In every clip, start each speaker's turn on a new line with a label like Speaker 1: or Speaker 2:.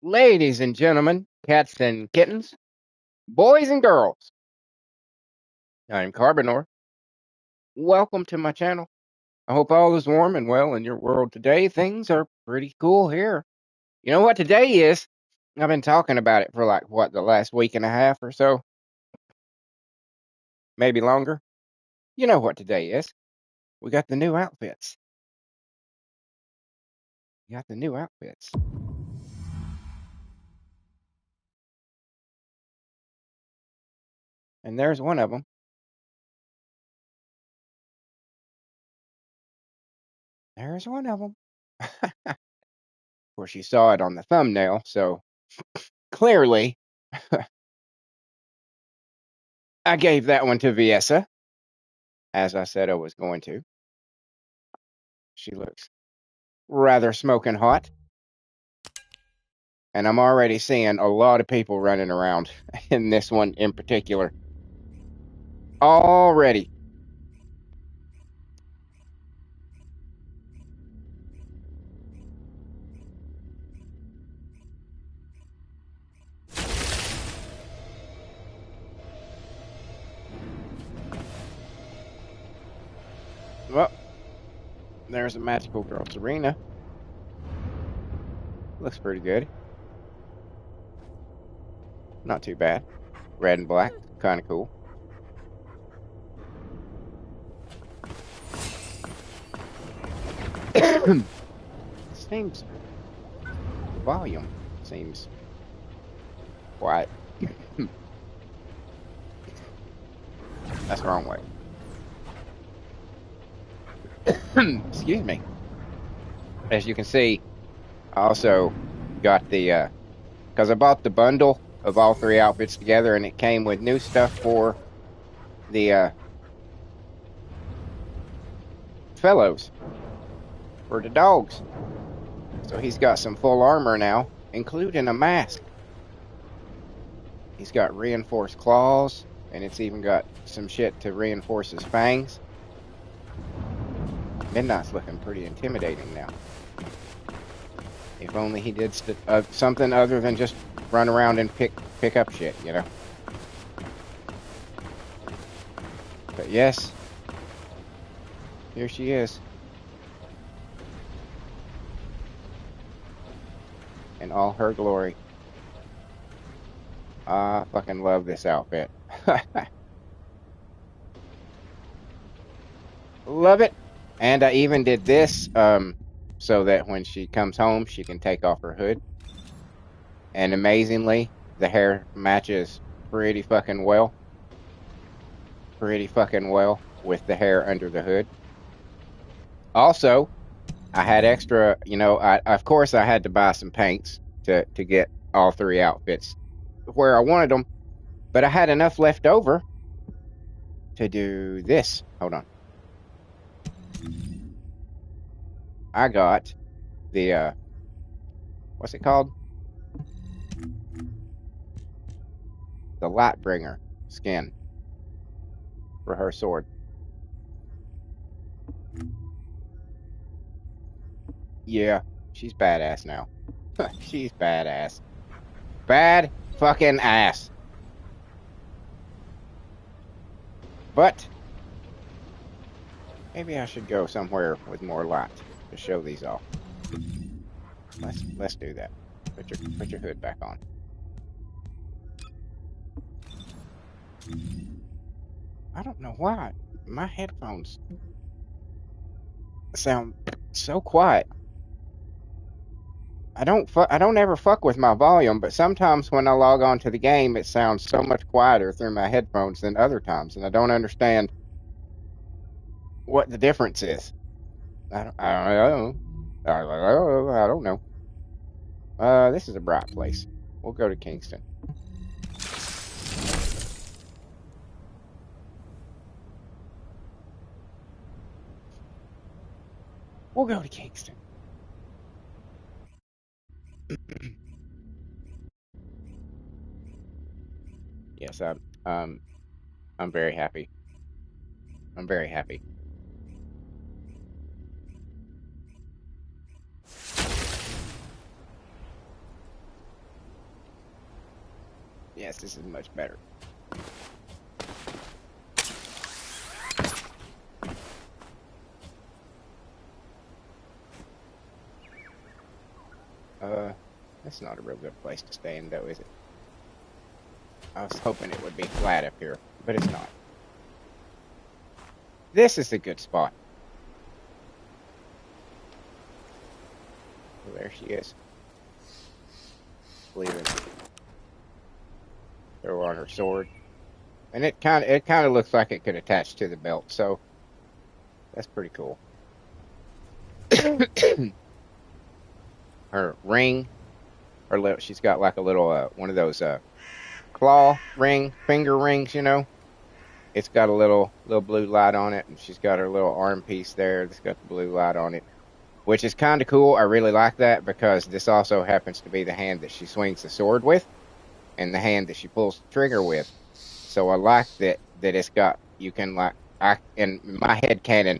Speaker 1: Ladies and gentlemen, cats and kittens, boys and girls, I'm Carbonor. Welcome to my channel. I hope all is warm and well in your world today. Things are pretty cool here. You know what today is? I've been talking about it for the last week and a half or so, maybe longer. You know what today is. We got the new outfits. We got the new outfits. And there's one of them. There's one of them. Of course, you saw it on the thumbnail, so clearly I gave that one to Viessa, as I said I was going to. She looks rather smoking hot. And I'm already seeing a lot of people running around in this one in particular. Already. Well, there's a Magical Girls Arena. Looks pretty good. Not too bad. Red and black. Kind of cool. Seems... The volume seems quiet. That's the wrong way. Excuse me. As you can see, I also got the... because I bought the bundle of all three outfits together, and it came with new stuff for the fellows, for the dogs. So he's got some full armor now, including a mask. He's got reinforced claws, and it's even got some shit to reinforce his fangs. Midnight's looking pretty intimidating now. If only he did something other than just run around and pick up shit, you know. But yes, here she is. In all her glory. I fucking love this outfit. Love it. And I even did this so that when she comes home, she can take off her hood. And amazingly, the hair matches pretty fucking well. Pretty fucking well with the hair under the hood. Also, I had extra, you know, of course I had to buy some paints to get all three outfits where I wanted them, but I had enough left over to do this. Hold on. I got the, what's it called? The Lightbringer skin for her sword. Yeah, she's badass now. She's badass. Bad fucking ass. But maybe I should go somewhere with more light to show these off. Let's do that. Put your hood back on. I don't know why my headphones sound so quiet. I don't ever fuck with my volume, but sometimes when I log on to the game, it sounds so much quieter through my headphones than other times, and I don't understand what the difference is. I don't know. I don't know. This is a bright place. We'll go to Kingston. We'll go to Kingston. Yes, I'm very happy. I'm very happy. Yes, this is much better. That's not a real good place to stand, though, is it? I was hoping it would be flat up here, but it's not. This is a good spot. Well, there she is. Leaving. Throw on her sword, and it kind of looks like it could attach to the belt, so that's pretty cool. Her ring, she's got like a little one of those claw ring, finger rings, you know. It's got a little blue light on it, and she's got her little arm piece there that's got the blue light on it, which is kind of cool. I really like that because this also happens to be the hand that she swings the sword with, and the hand that she pulls the trigger with. So I like that it's got, you can like, in my head canon,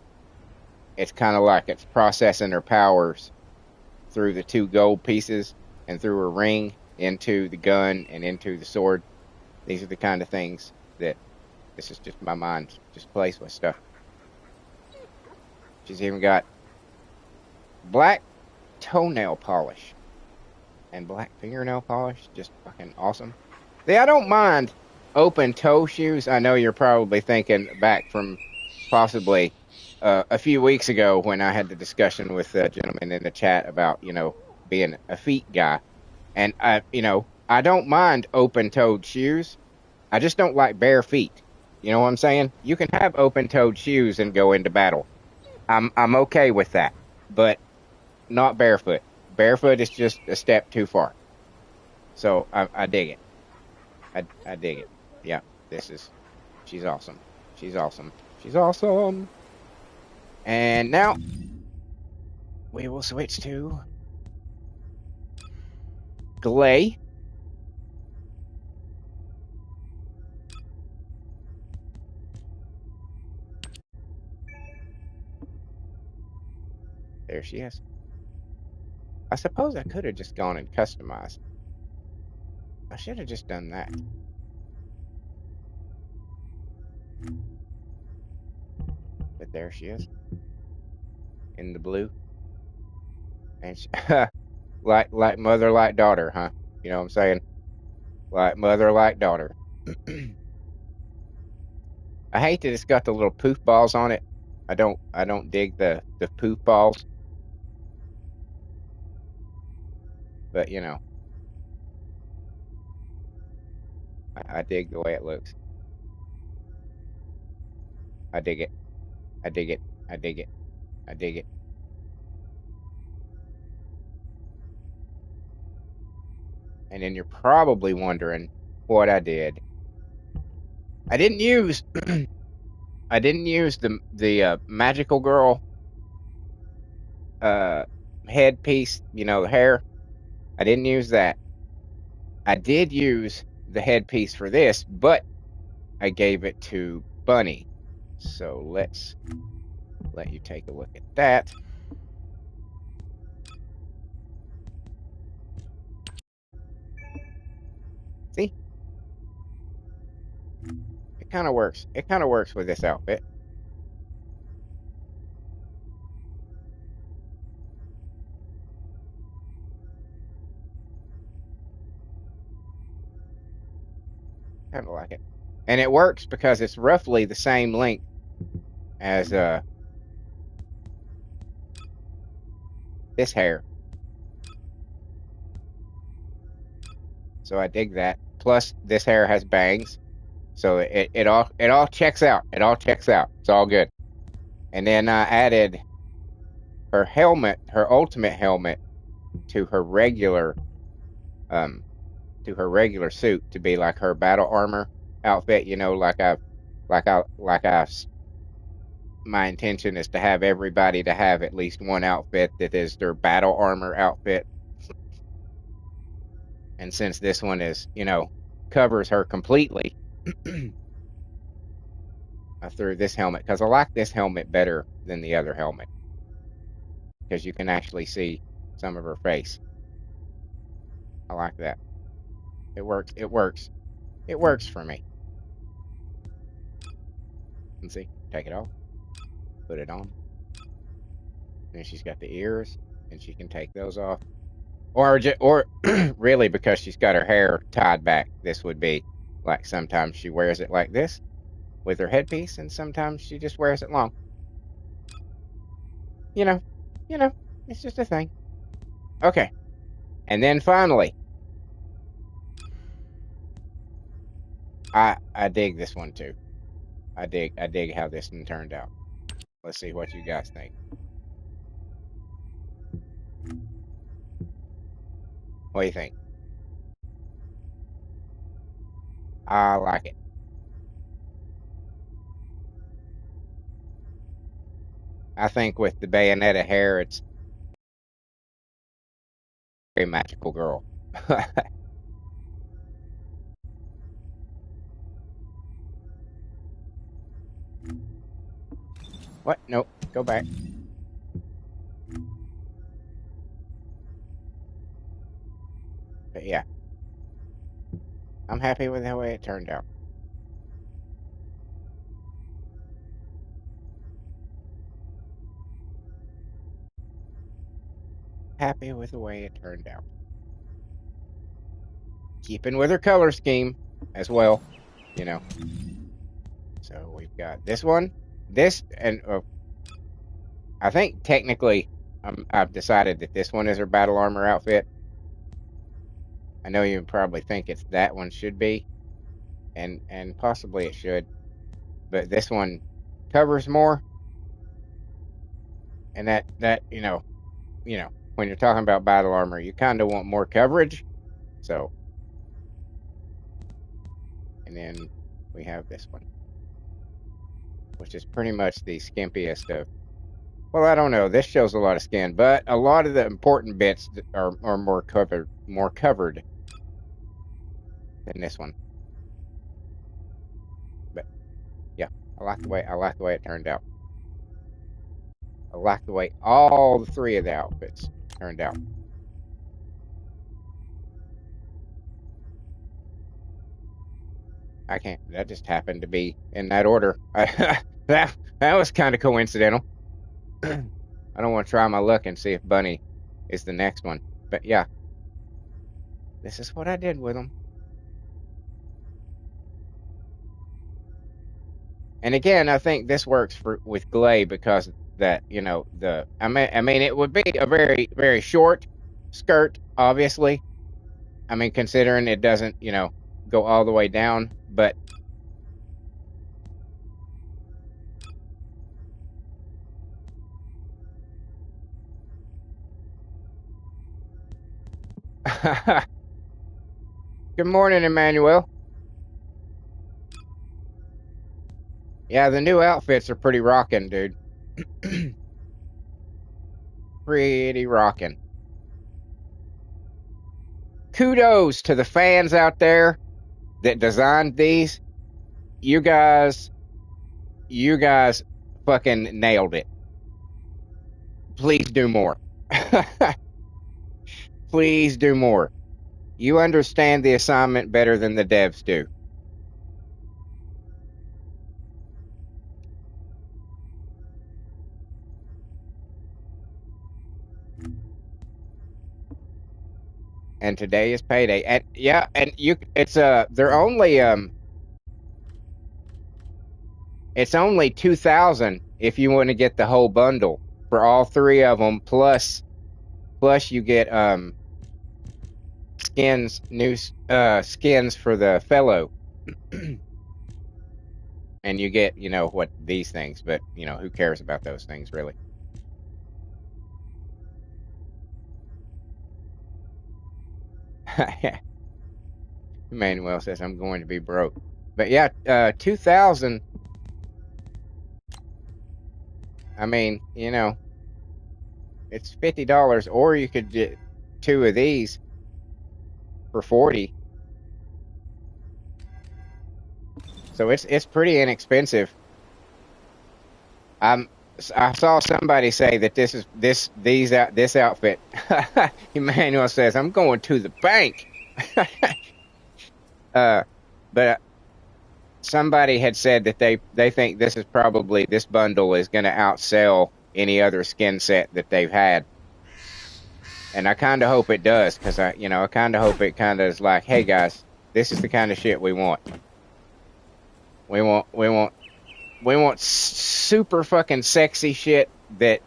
Speaker 1: it's kind of like it's processing her powers through the two gold pieces and through her ring into the gun and into the sword. These are the kind of things that this is just my mind just plays with stuff. She's even got black toenail polish and black fingernail polish. Just fucking awesome. See, I don't mind open toe shoes. I know you're probably thinking back from possibly a few weeks ago when I had the discussion with a gentleman in the chat about, being a feet guy. And I don't mind open-toed shoes. I just don't like bare feet. You know what I'm saying? You can have open-toed shoes and go into battle. I'm okay with that, but not barefoot. Barefoot is just a step too far. So I dig it. I dig it. Yeah, she's awesome. She's awesome. She's awesome. And now we will switch to Glay. There she is. I suppose I could have just gone and customized. I should have just done that. But there she is. In the blue. And she, like mother, like daughter, huh? You know what I'm saying? Like mother, like daughter. I hate that it's got the little poof balls on it. I don't dig the poof balls. But I dig the way it looks. I dig it. I dig it. I dig it. I dig it. And then you're probably wondering what I did. I didn't use I didn't use the magical girl uh headpiece, the hair. I didn't use that. I did use the headpiece for this, but I gave it to Bunny. So let's let you take a look at that. See? It kind of works. It kind of works with this outfit. Kind of like it. And it works because it's roughly the same length as this hair. So I dig that. Plus this hair has bangs. So it all checks out. It all checks out. It's all good. And then I added her helmet, her ultimate helmet, to her regular um suit to be like her battle armor outfit. Like I my intention is to have everybody to have at least one outfit that is their battle armor outfit. And since this one is, covers her completely, I threw this helmet because I like this helmet better than the other helmet because you can actually see some of her face. I like that. It works. It works. It works for me. Let's see. Take it off. Put it on. And she's got the ears, and she can take those off. Or really, because she's got her hair tied back, this would be like sometimes she wears it like this with her headpiece, and sometimes she just wears it long. You know, you know, it's just a thing. Okay. And then finally, I dig this one too. I dig how this one turned out. Let's see what you guys think. What do you think? I like it. I think with the Bayonetta hair, it's a very magical girl. What? Nope. Go back. But yeah, I'm happy with the way it turned out. Happy with the way it turned out. Keeping with her color scheme as well, you know. So we've got this one, this, and I think technically I've decided that this one is her battle armor outfit. I know you probably think it's that one should be, and possibly it should, but this one covers more, and that when you're talking about battle armor, you kind of want more coverage. So, and then we have this one, which is pretty much the skimpiest of. Well, I don't know. This shows a lot of skin, but a lot of the important bits are more covered than this one. But yeah, I like the way it turned out. I like the way all the three of the outfits turned out. I can't. That just happened to be in that order. That was kind of coincidental. I don't want to try my luck and see if Bunny is the next one. But yeah, this is what I did with them. And again, I think this works with Glay because that I mean it would be a very very short skirt, obviously. I mean, considering it doesn't go all the way down, but good morning, Emmanuel. Yeah, the new outfits are pretty rocking, dude. Pretty rocking. Kudos to the fans out there that designed these. You guys fucking nailed it. Please do more. Please do more. You understand the assignment better than the devs do. And today is payday. And yeah, and they're only it's only 2,000 if you want to get the whole bundle for all three of them plus you get new skins for the fellow. And you get, what these things, but who cares about those things really? Emmanuel says I'm going to be broke. But yeah, 2,000. I mean, it's $50, or you could get two of these for 40. So it's pretty inexpensive. I saw somebody say that this outfit. Emmanuel says I'm going to the bank. But somebody had said that they think this is probably this bundle is going to outsell any other skin set that they've had, and I kind of hope it does because I kind of hope it kind of is like, hey guys, this is the kind of shit we want. We want super fucking sexy shit that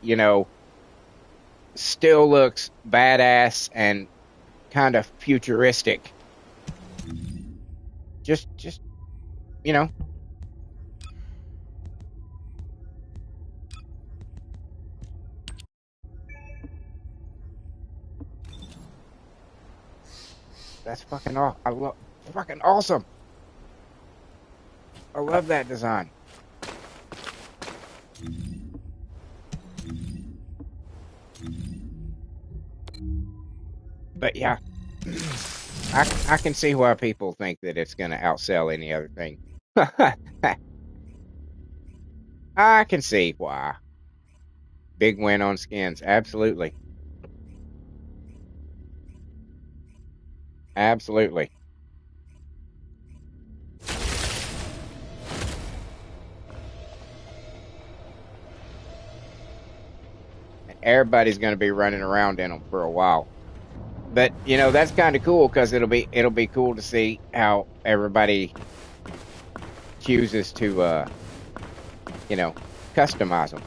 Speaker 1: still looks badass and kind of futuristic. Just that's fucking awesome. I love fucking awesome. I love that design. But yeah, I can see why people think that it's going to outsell any other thing. I can see why. Big win on skins. Absolutely. Absolutely. And everybody's going to be running around in them for a while. But that's kind of cool because it'll be cool to see how everybody chooses to customize them,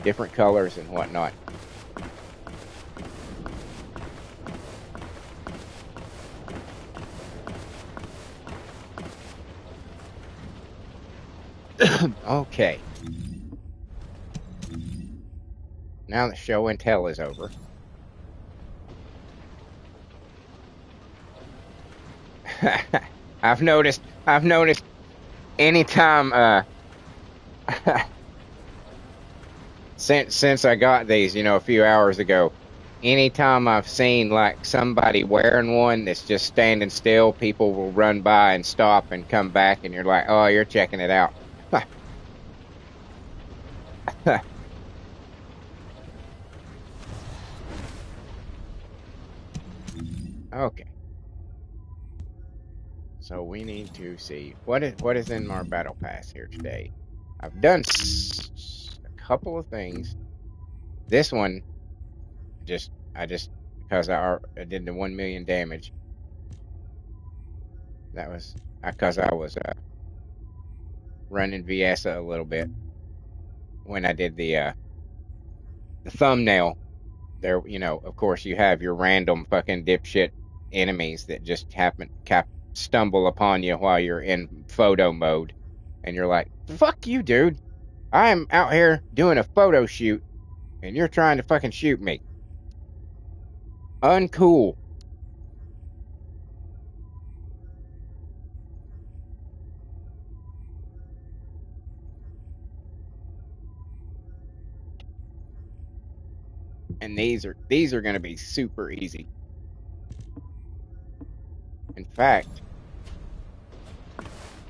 Speaker 1: different colors and whatnot. Okay. Now the show and tell is over. I've noticed anytime since I got these, a few hours ago, anytime I've seen like somebody wearing one that's just standing still, people will run by and stop and come back, and you're like, oh, you're checking it out. Okay. So we need to see what is in our battle pass here today. I've done a couple of things. This one, I just because I did the 1 million damage. That was because I was running Viesa a little bit when I did the thumbnail. There, of course, you have your random fucking dipshit enemies that just stumble upon you while you're in photo mode, and you're like, "Fuck you, dude! I'm out here doing a photo shoot, and you're trying to fucking shoot me." Uncool. And these are going to be super easy. In fact, I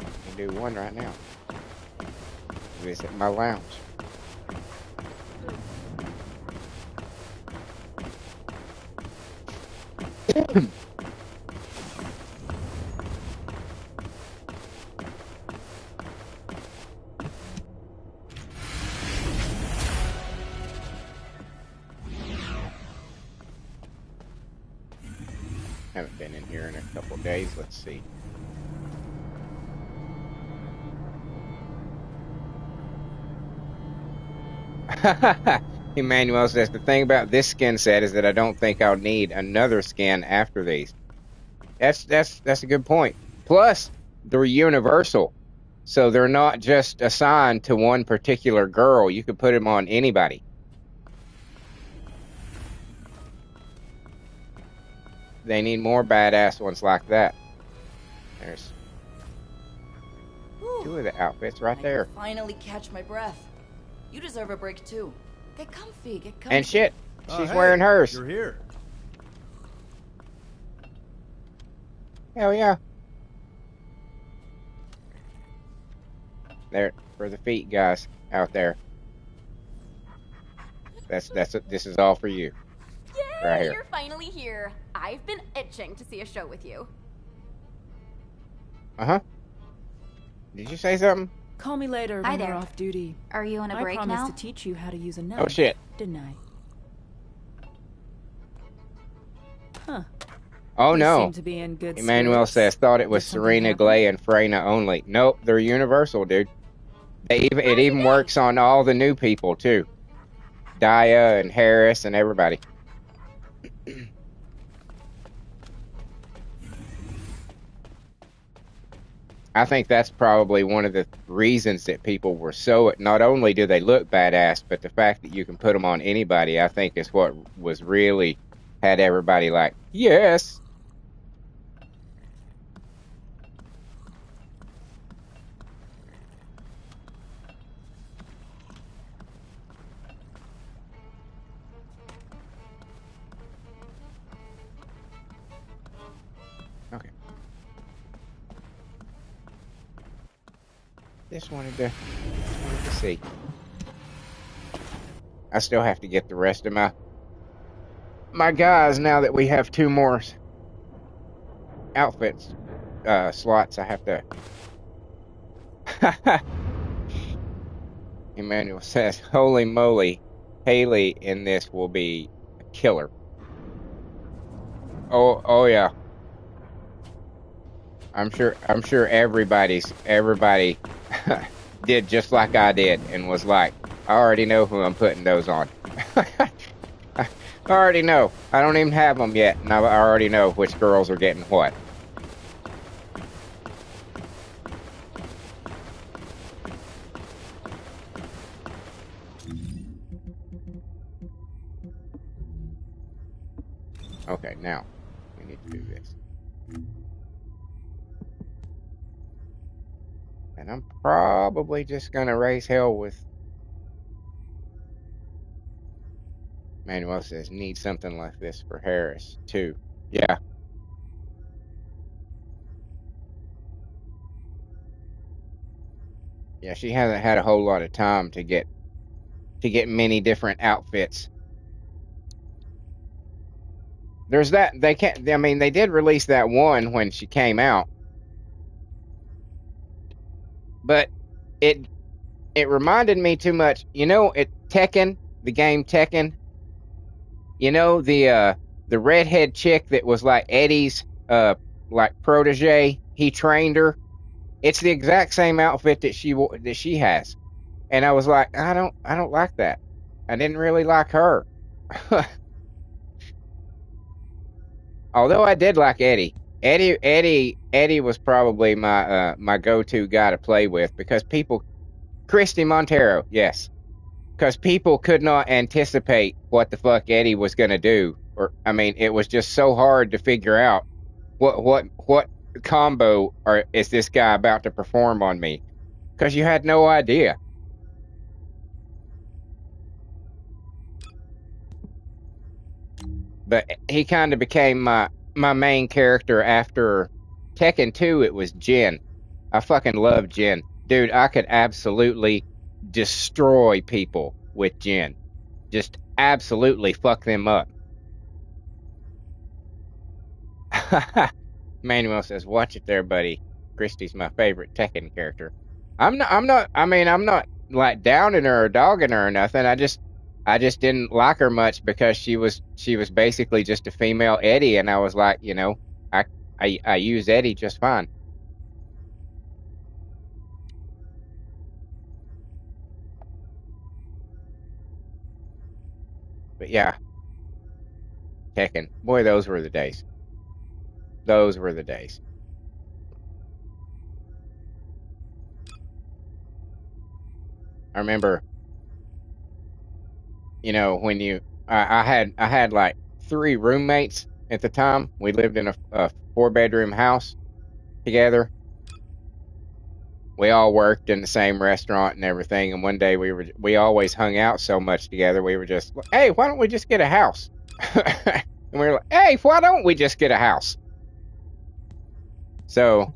Speaker 1: can do one right now. Visit my lounge. Haven't been in here in a couple days. Let's see. Emmanuel says the thing about this skin set is that I don't think I'll need another skin after these. That's a good point. Plus, they're universal, so they're not just assigned to one particular girl. You could put them on anybody. They need more badass ones like that. There's two of the outfits right there.
Speaker 2: Finally catch my breath. You deserve a break too. Get comfy, get comfy.
Speaker 1: And shit, she's wearing hers.
Speaker 3: You're here.
Speaker 1: Hell yeah. There for the feet guys out there. This is all for you.
Speaker 4: Yay,
Speaker 1: right here.
Speaker 4: You're finally here. I've been itching to see a show with you.
Speaker 1: Uh-huh. Did you say something?
Speaker 3: Call me later
Speaker 2: Hi
Speaker 3: when you're
Speaker 2: there.
Speaker 3: off duty.
Speaker 2: Are you on a break
Speaker 3: I
Speaker 2: now?
Speaker 3: promised to teach you how to use a knife.
Speaker 1: Oh, shit.
Speaker 3: Didn't I? Huh.
Speaker 1: Oh,
Speaker 3: You
Speaker 1: no.
Speaker 3: seem to be in good
Speaker 1: Emmanuel
Speaker 3: spirits.
Speaker 1: says, thought it was
Speaker 3: Did something
Speaker 1: Serena
Speaker 3: happen?
Speaker 1: Glay and Freyna only. Nope, they're universal, dude. It even works on all the new people, too. Daya and Harris and everybody. I think that's probably one of the reasons that people were so, not only do they look badass, but the fact that you can put them on anybody, I think is what was really had everybody like, yes. Okay. Just wanted to see. I still have to get the rest of my guys now that we have 2 more outfits slots. I have to. Emmanuel says, "Holy moly, Haley in this will be a killer." Oh yeah. I'm sure everybody did just like I did and was like, I already know who I'm putting those on. I already know. I don't even have them yet, and I already know which girls are getting what. Okay, now we need to do this. And I'm probably just gonna raise hell with. Manuel says, need something like this for Harris too. Yeah. Yeah, she hasn't had a whole lot of time to get many different outfits. There's that they can't. I mean, they did release that one when she came out, but it it reminded me too much. You know, Tekken, the game Tekken. You know the redhead chick that was like Eddie's like protege. He trained her. It's the exact same outfit that she has, and I was like, I don't like that. I didn't really like her. Although I did like Eddie. Eddie was probably my go-to guy to play with because people Christy Montero, yes. Because people could not anticipate what the fuck Eddie was gonna do. Or I mean, it was just so hard to figure out what combo or is this guy about to perform on me? Because you had no idea. But he kind of became my main character after Tekken 2. It was Jin. I fucking love Jin, dude. I could absolutely destroy people with Jin. Just absolutely fuck them up. Manuel says, "Watch it there, buddy. Christy's my favorite Tekken character." I'm not. I mean, I'm not like downing her or dogging her or nothing. I just didn't like her much because she was basically just a female Eddie, and I was like, you know, I I use Eddie just fine. But yeah, Tekken, boy, those were the days. Those were the days. I remember, you know, when I had like 3 roommates at the time. We lived in a 4-bedroom house together. We all worked in the same restaurant and everything. And one day we always hung out so much together. We were just, hey, why don't we just get a house? And we were like, hey, why don't we just get a house? So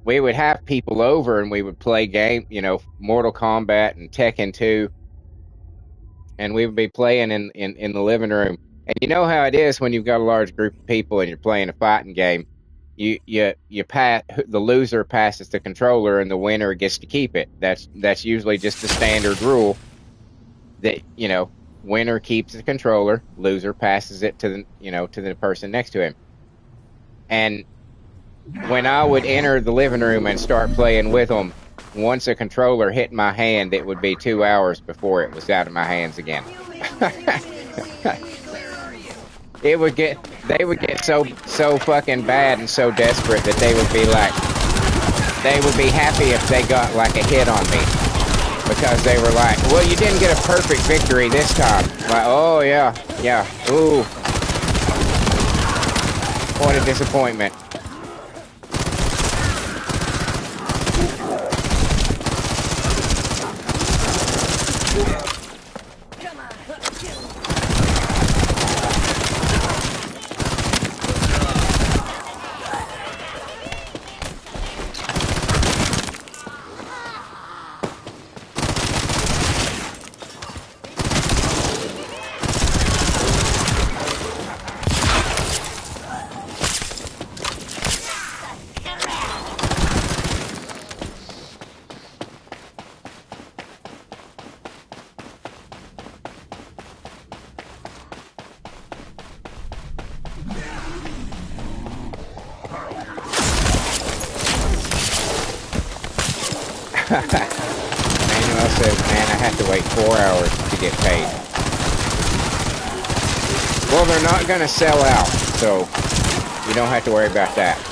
Speaker 1: we would have people over and we would play you know, Mortal Kombat and Tekken 2, and we would be playing in the living room. And you know how it is when you've got a large group of people and you're playing a fighting game. the loser passes the controller and the winner gets to keep it. That's usually just the standard rule that, winner keeps the controller, loser passes it to the person next to him. And when I would enter the living room and start playing with them, once a controller hit my hand, it would be 2 hours before it was out of my hands again. They would get so fucking bad and so desperate that they would be happy if they got like a hit on me, because they were like, well, you didn't get a perfect victory this time. Like, oh yeah, ooh, what a disappointment. Manuel says, man, I have to wait 4 hours to get paid. Well, they're not going to sell out, so you don't have to worry about that.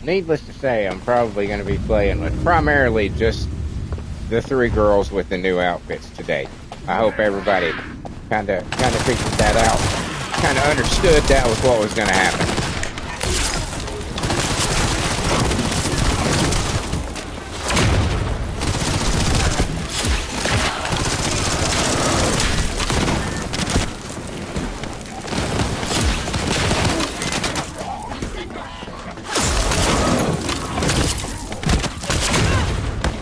Speaker 1: Needless to say, I'm probably going to be playing with primarily just the 3 girls with the new outfits today. I hope everybody kind of figured that out, kind of understood that was what was going to happen.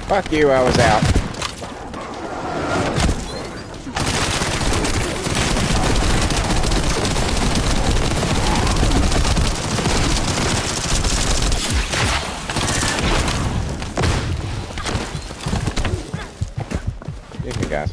Speaker 1: Fuck you, I was out. Excuse me, guys.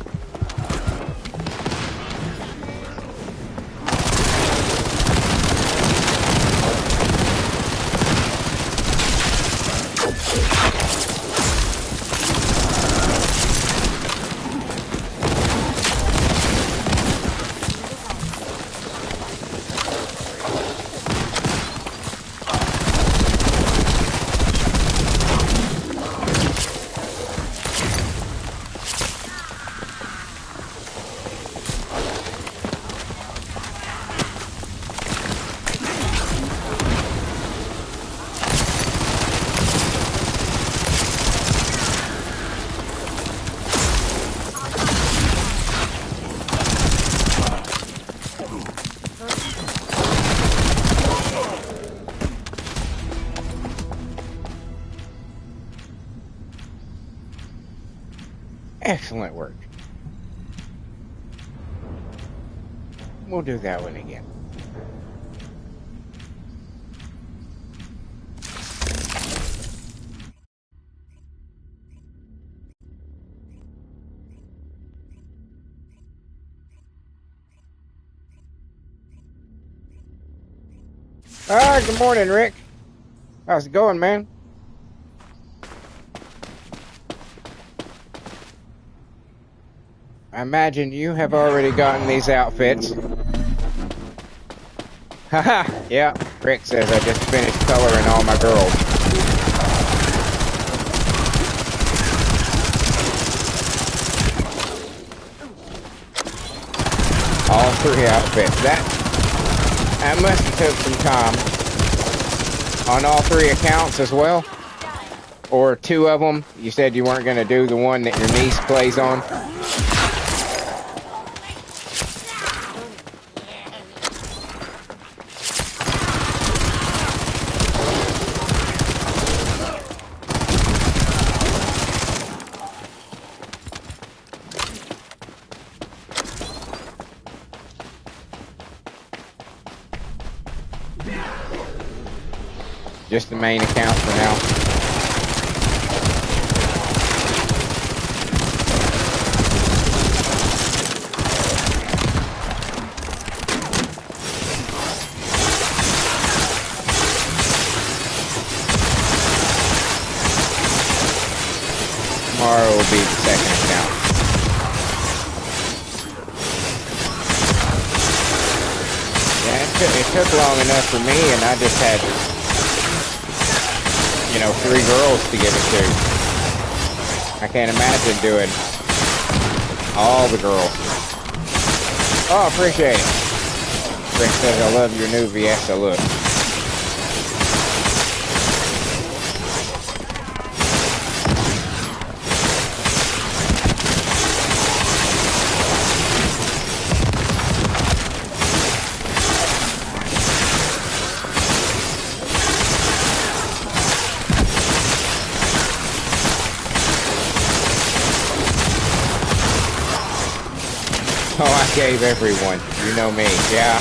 Speaker 1: Excellent work. We'll do that one again. Good morning, Rick. How's it going, man? I imagine you have already gotten these outfits. Haha, yeah. Rick says I just finished coloring all my girls. All 3 outfits. That must have took some time. On all 3 accounts as well? Or 2 of them? You said you weren't going to do the one that your niece plays on? Just the main account for now. Tomorrow will be the second account. Yeah, it took long enough for me, and I just had, 3 girls to get it to. I can't imagine doing all the girls. Oh, appreciate it. Rick says I love your new Fiesta look. Oh, I gave everyone. You know me. Yeah.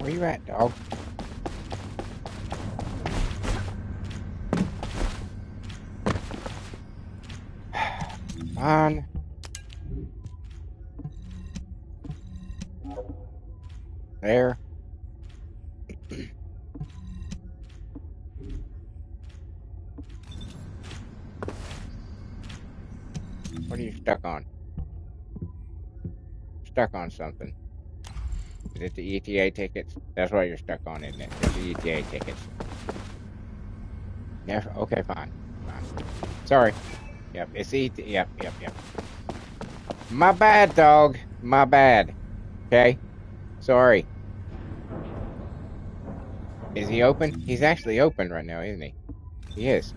Speaker 1: Where you at, dog? On. There. What are you stuck on? Stuck on something. Is it the ETA tickets? That's what you're stuck on, isn't it? It's the ETA tickets. Yeah. Okay. Fine. Fine. Sorry. Yep. It's ETA. Yep. My bad, dog. My bad. Okay. Sorry. Is he open? He's actually open right now, isn't he? He is.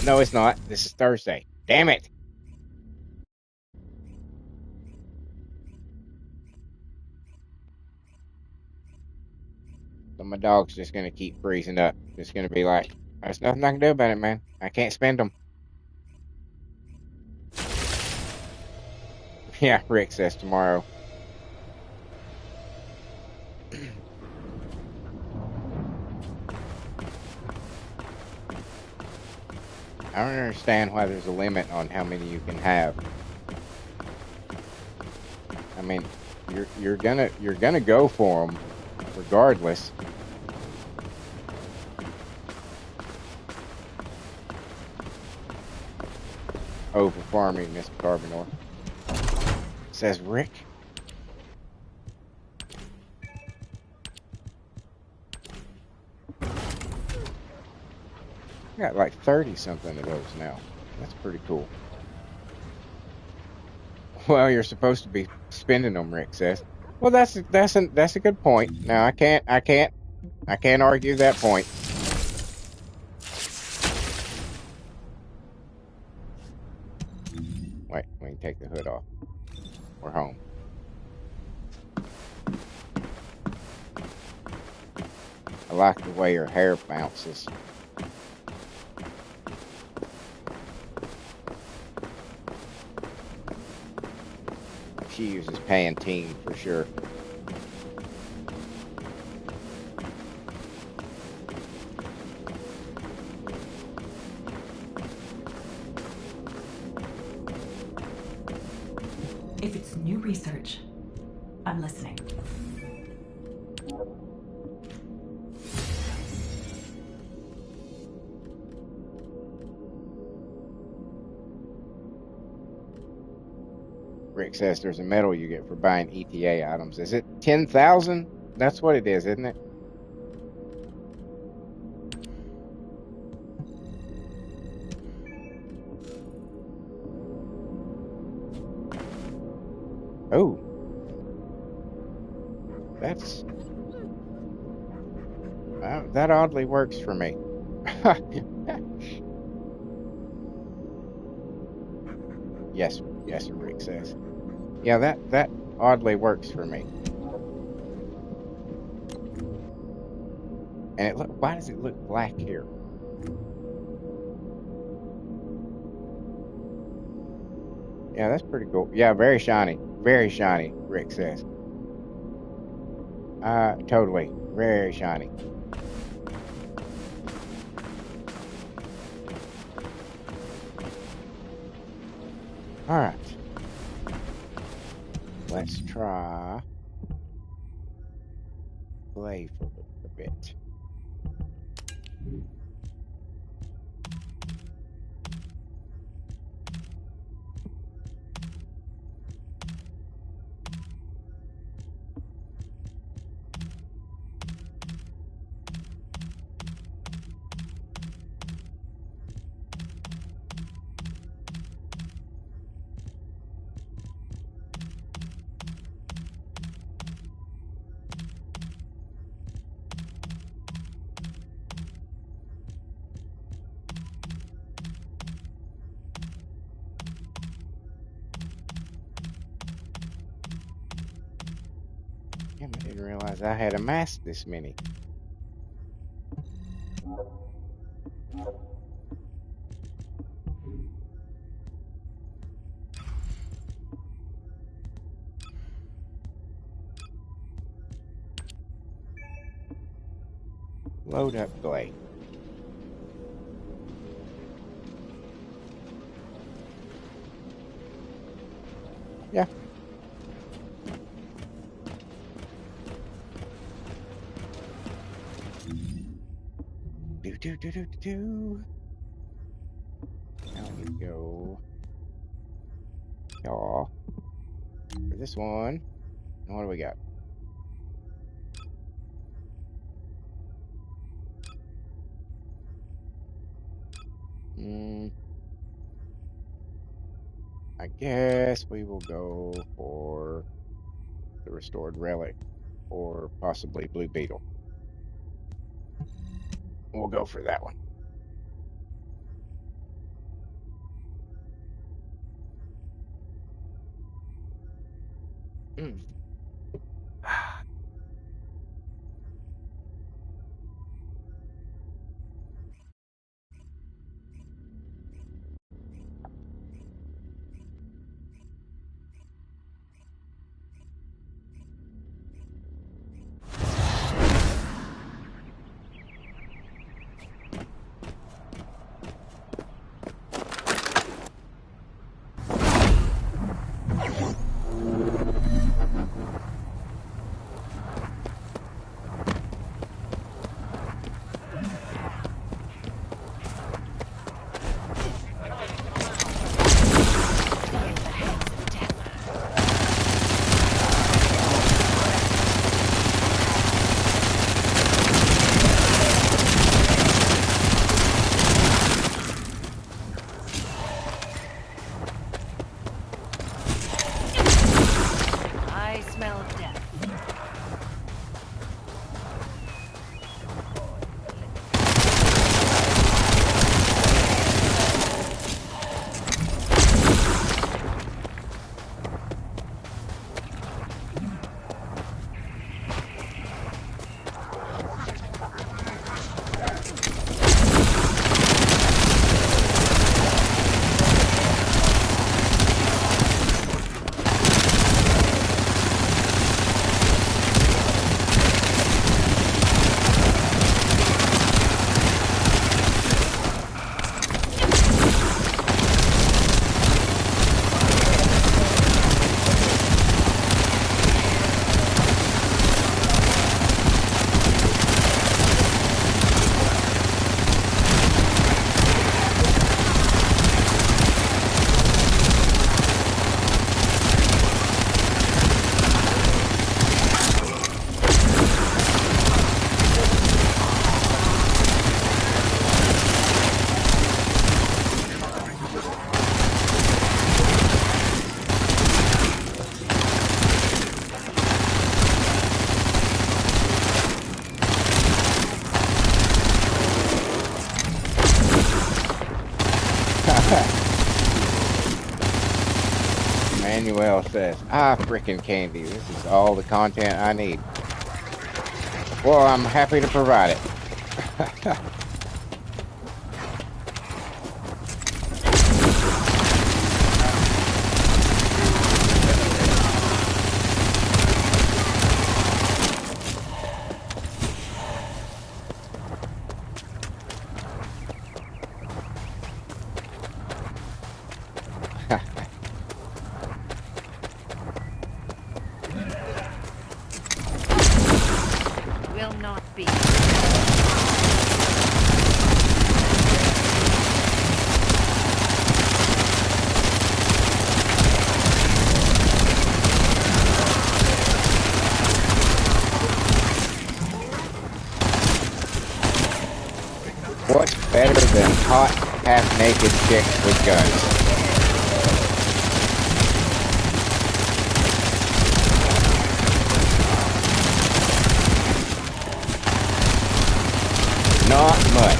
Speaker 1: No, it's not. This is Thursday. Damn it. So my dog's just gonna keep freezing up. Just gonna be like, there's nothing I can do about it, man. I can't spend them. Yeah, Rick says tomorrow. I don't understand why there's a limit on how many you can have. I mean, you're gonna go for them regardless. Over farming, Mr. Carbonor. Says Rick. I got like 30 something of those now. That's pretty cool. Well, you're supposed to be spending them, Rick says. Well, that's a good point. Now I can't argue that point. Wait, we can take the hood off. We're home. I like the way her hair bounces. She uses Pantene for sure.
Speaker 4: If it's new research, I'm listening.
Speaker 1: Rick says there's a medal you get for buying ETA items. Is it 10,000? That's what it is, isn't it? Oh. That's... that oddly works for me. Yes, Rick says. Yeah, that oddly works for me. And it look, why does it look black here? Yeah, that's pretty cool. Yeah, very shiny. Very shiny, Rick says. Totally. Very shiny. All right. Let's try play for a bit. Damn, I didn't realize I had amassed this many. Load up Glade. Yeah. Do. Now we need to go. Y'all. For this one. What do we got? I guess we will go for the restored relic or possibly blue beetle. We'll go for that one. Mm.
Speaker 2: I smell death.
Speaker 1: Manuel says, frickin' candy. This is all the content I need. Well, I'm happy to provide it.
Speaker 2: Will not be.
Speaker 1: What's better than hot, half-naked chicks with guns? Not much.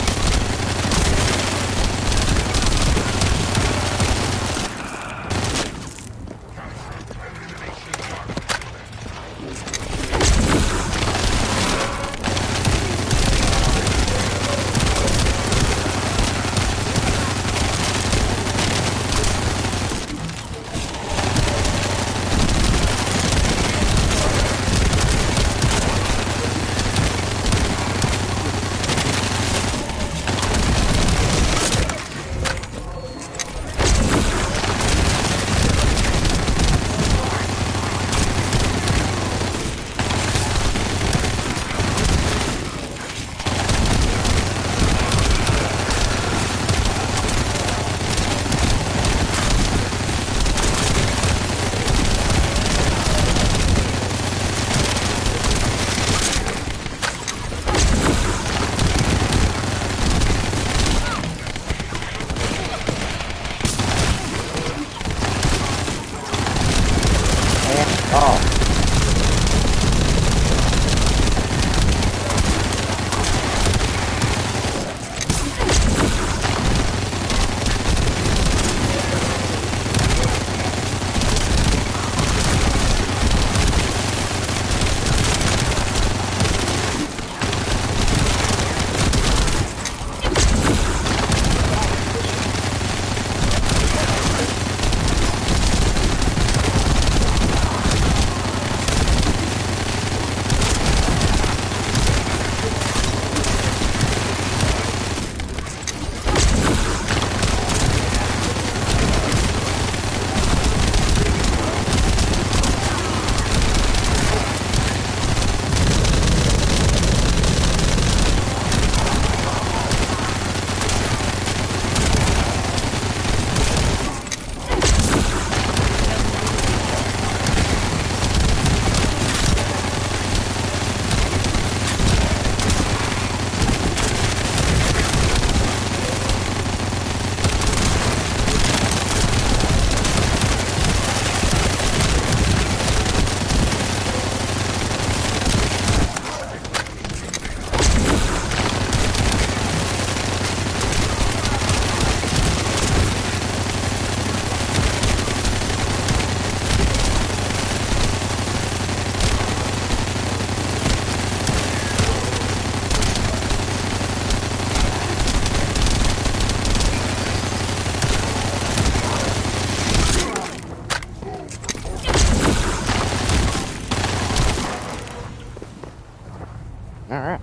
Speaker 1: All right.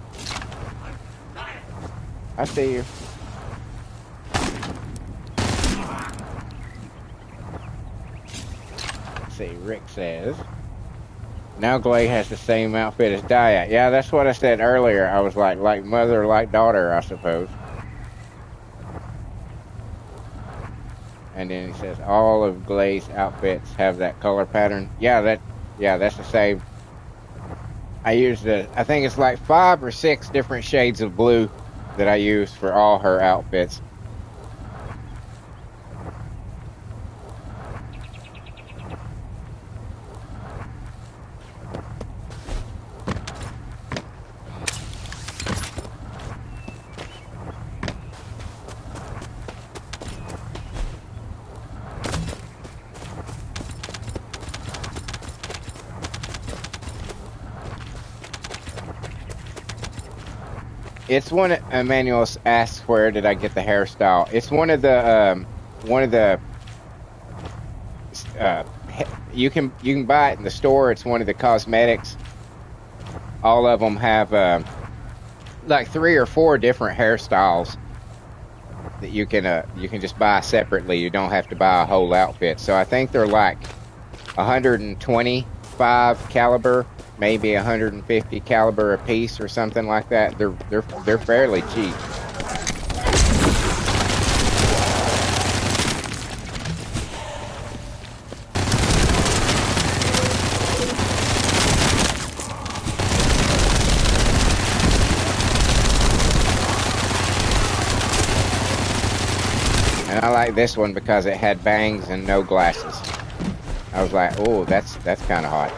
Speaker 1: I see you. Let's see, Rick says. Now Glay has the same outfit as Daya. Yeah, that's what I said earlier. I was like mother, like daughter, I suppose. And then he says all of Glay's outfits have that color pattern. Yeah, that's the same. I think it's like 5 or 6 different shades of blue that I use for all her outfits. It's one. Emmanuel asks, "Where did I get the hairstyle?" It's one of the. Uh, you can buy it in the store. It's one of the cosmetics. All of them have like 3 or 4 different hairstyles that you can just buy separately. You don't have to buy a whole outfit. So I think they're like 125 caliber, maybe 150 caliber a piece or something like that. They're fairly cheap. And I like this one because it had bangs and no glasses. I was like, oh, that's kind of hot.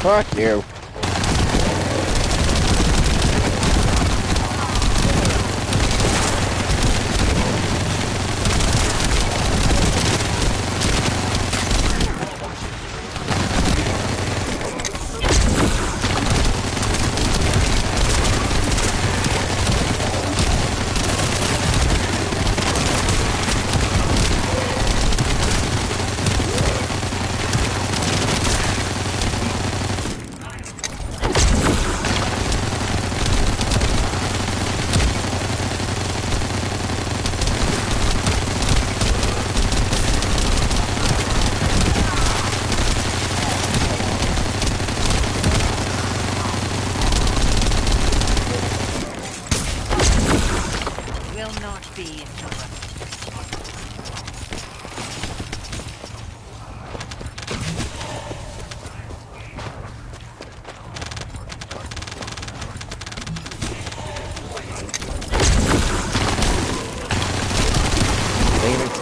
Speaker 1: Fuck you.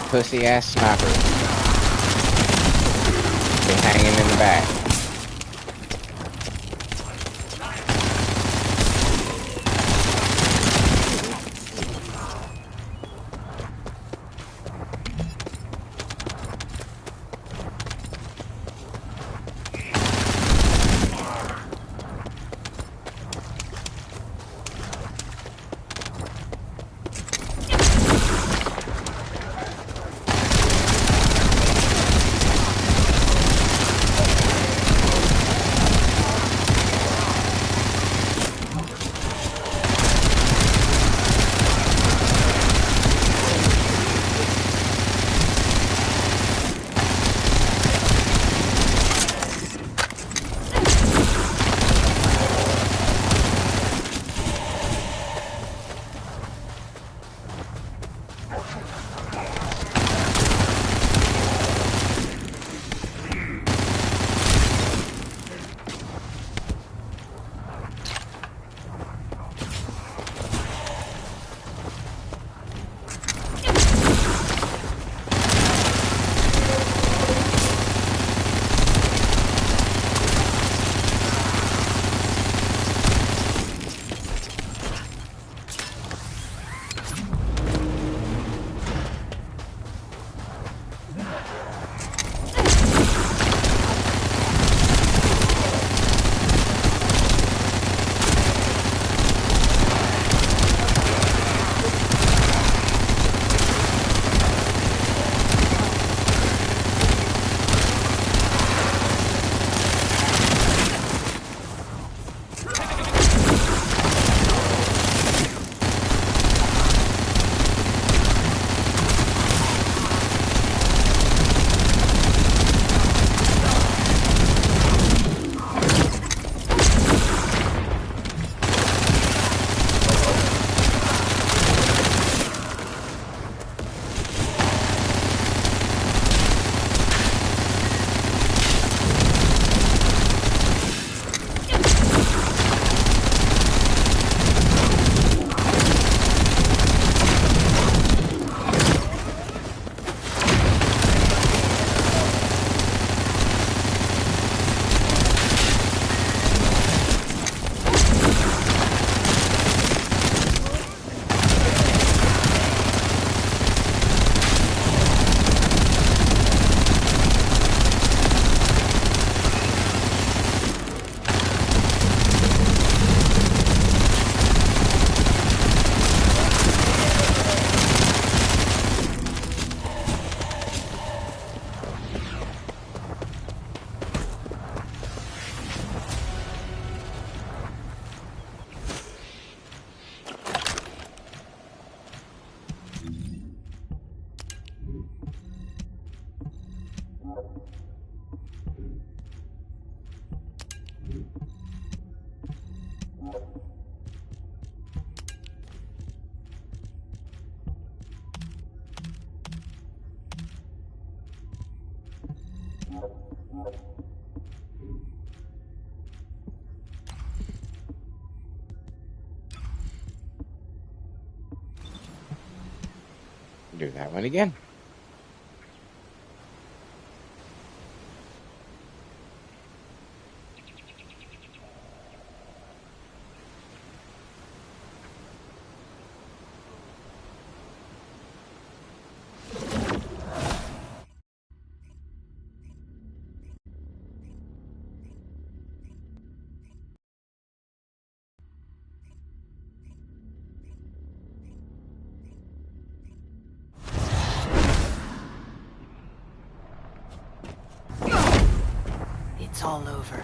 Speaker 1: pussy ass snipers be hanging in the back. Do that one again.
Speaker 5: It's all over.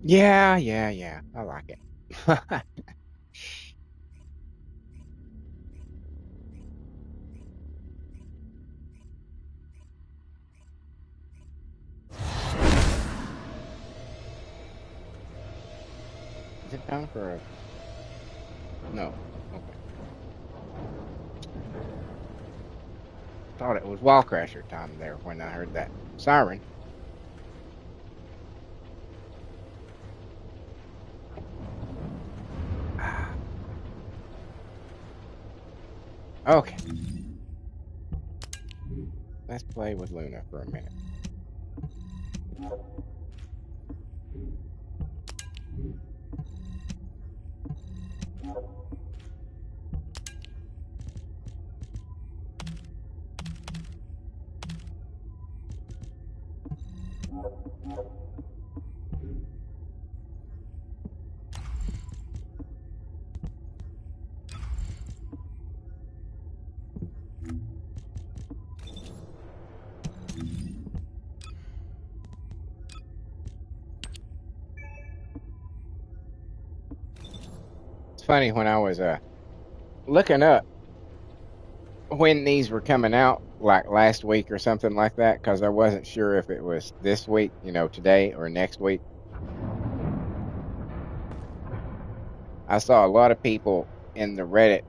Speaker 1: Yeah, yeah, yeah. I like it. Is it time for a? No. Okay. Thought it was Wall Crasher time there when I heard that siren. Okay. Let's play with Luna for a minute. It's funny when I was looking up when these were coming out, like last week or something like that, because I wasn't sure if it was this week, today or next week. I saw a lot of people in the Reddit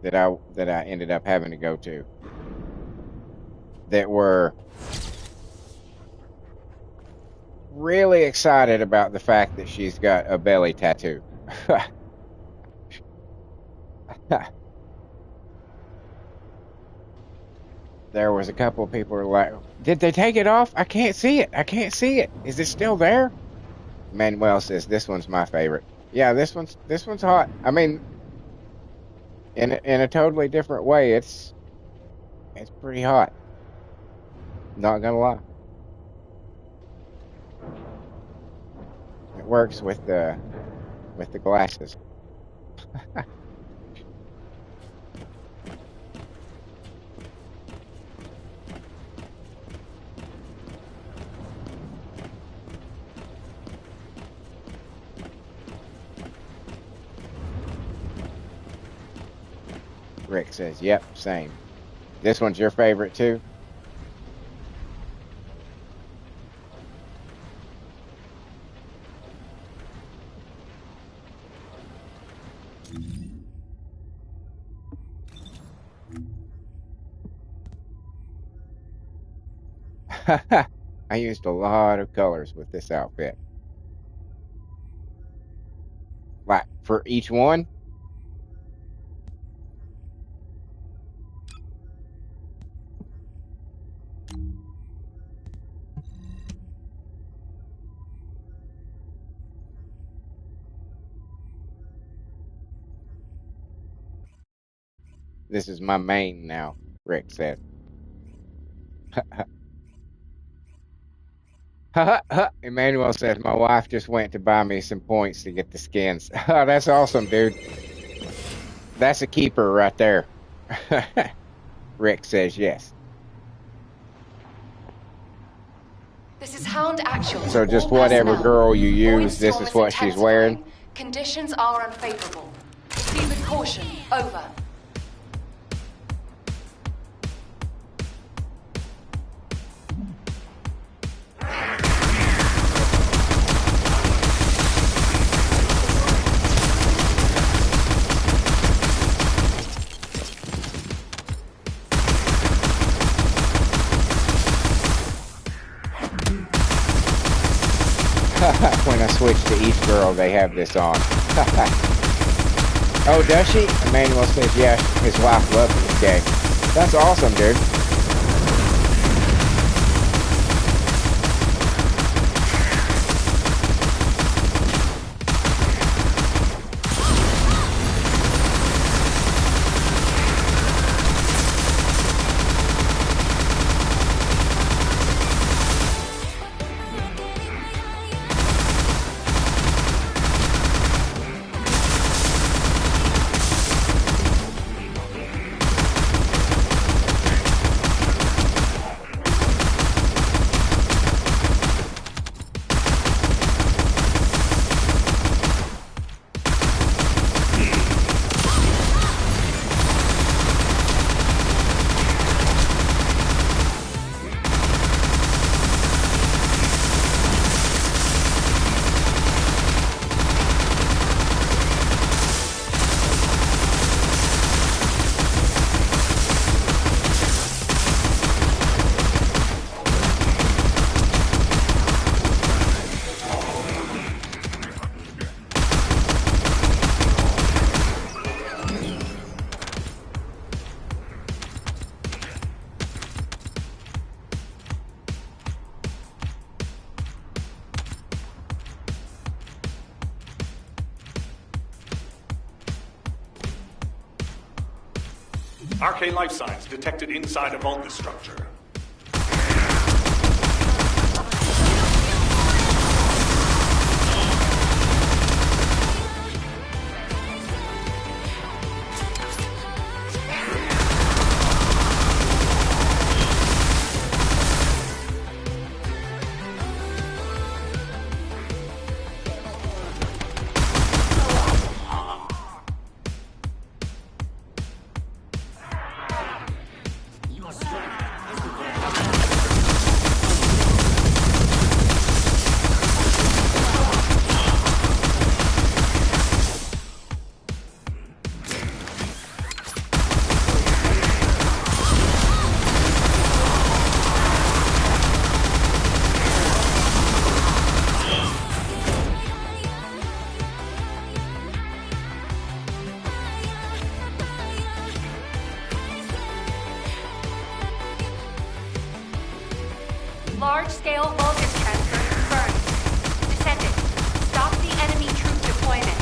Speaker 1: that I ended up having to go to that were really excited about the fact that she's got a belly tattoo. There was a couple of people who were like, "Did they take it off? I can't see it. I can't see it. Is it still there?" Manuel says, "This one's my favorite." Yeah, this one's hot. I mean, in a totally different way, it's pretty hot. Not gonna lie. It works with the glasses. Rick says, "Yep, same." This one's your favorite too? I used a lot of colors with this outfit. Like for each one, this is my main now, Rick said. Emmanuel says, "My wife just went to buy me some points to get the skins." Oh, that's awesome, dude. That's a keeper right there. Rick says yes.
Speaker 6: This is Hound Actual.
Speaker 1: So just
Speaker 6: All
Speaker 1: whatever
Speaker 6: personnel.
Speaker 1: girl you use, this
Speaker 6: Voidstorm
Speaker 1: is
Speaker 6: is
Speaker 1: what she's wearing.
Speaker 6: intensifying. Conditions are unfavorable. Proceed with caution. Over.
Speaker 1: When I switch to each girl, they have this on. Oh, does she? Emmanuel says, yeah, his wife loves this game. That's awesome, dude.
Speaker 7: Arcane life signs detected inside a vault structure.
Speaker 6: Large-scale voltage transfer confirmed. Descendant, stop the enemy troop deployment.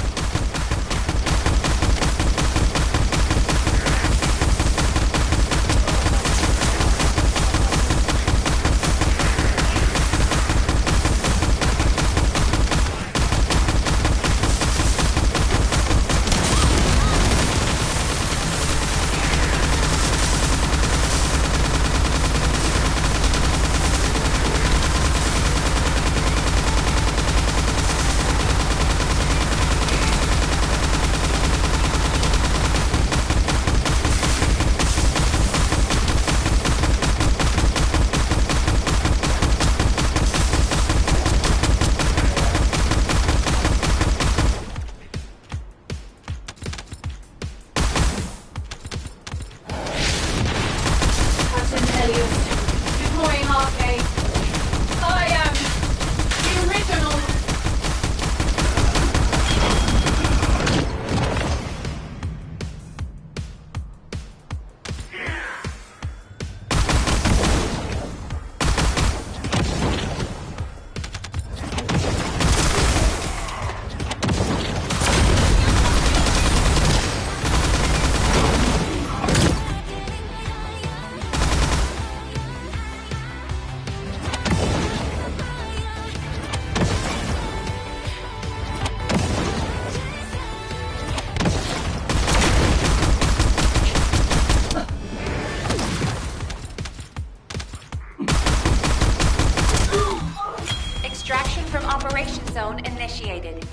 Speaker 6: Extraction from Operation Zone initiated.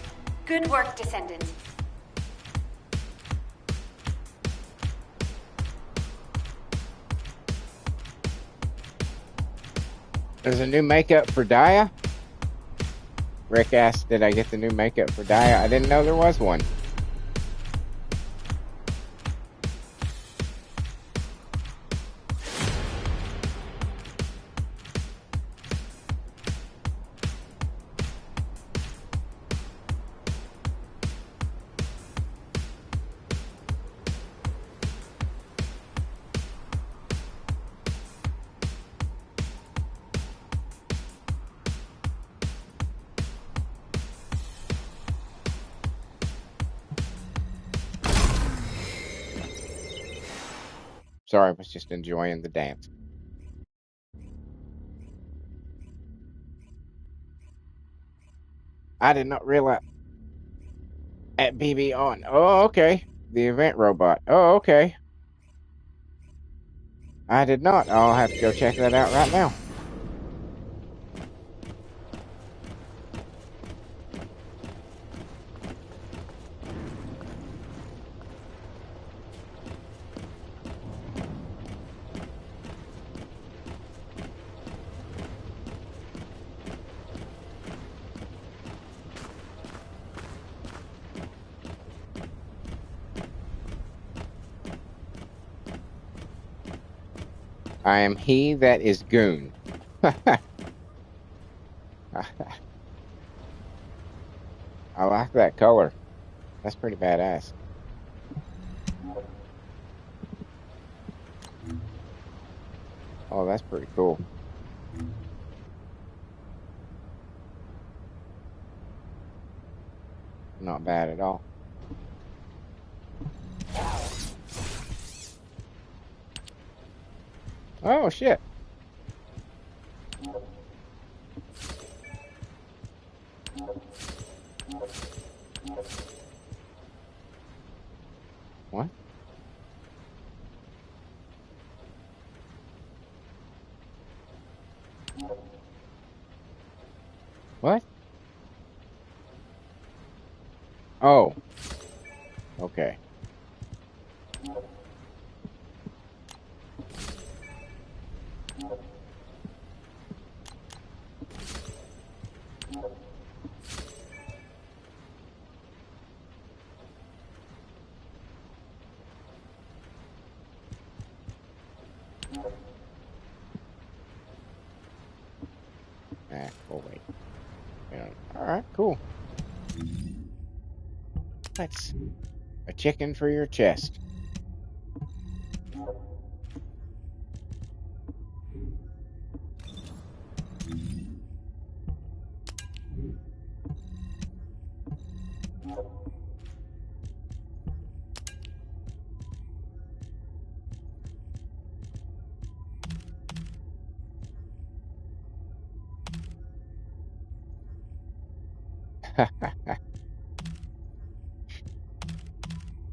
Speaker 6: Good work, Descendant.
Speaker 1: There's a new makeup for Daya. Rick asked, did I get the new makeup for Daya? I didn't know there was one. Sorry, I was just enjoying the dance. I did not realize at BB on. Oh, okay. The event robot. Oh, okay. I did not. I'll have to go check that out right now. I am he that is goon. I like that color. That's pretty badass. Oh, that's pretty cool. Not bad at all. Oh shit. What? What? Oh. Okay. We'll wait. Yeah. All right, cool. That's a chicken for your chest.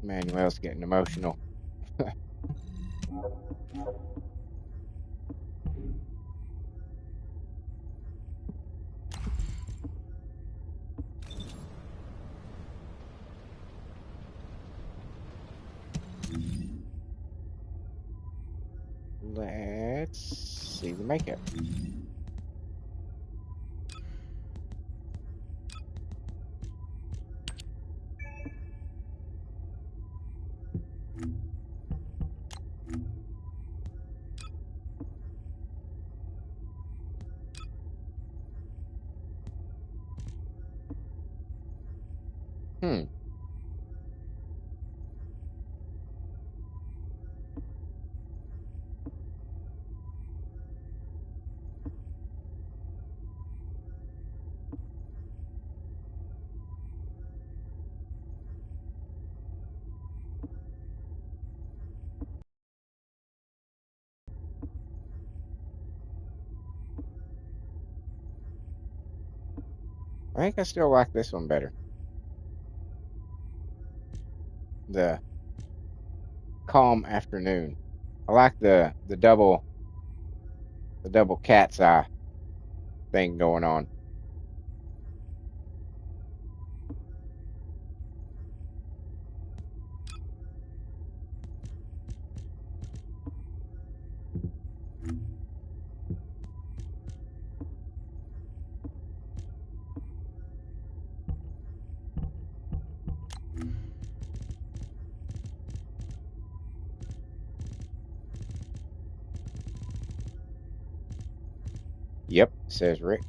Speaker 1: Manuel's getting emotional. Let's see the makeup. Hmm. I think I still like this one better. The calm afternoon. I like the double cat's eye thing going on. Yep, says Rick.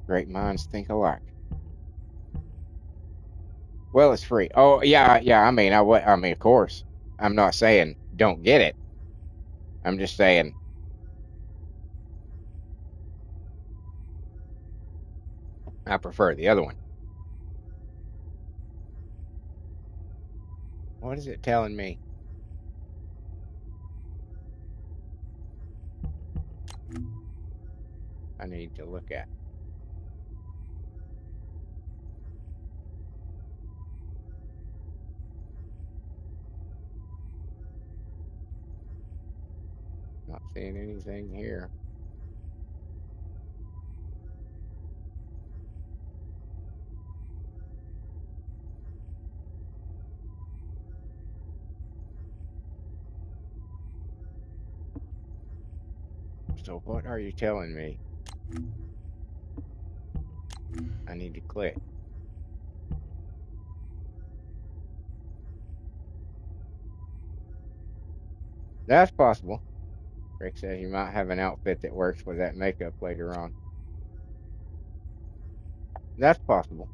Speaker 1: Great minds think alike. Well, it's free. Oh, yeah, yeah. I mean, of course. I'm not saying don't get it. I'm just saying I prefer the other one. What is it telling me? I need to look at. Not seeing anything here. So what are you telling me? I need to click. That's possible. Rick says you might have an outfit that works with that makeup later on. That's possible.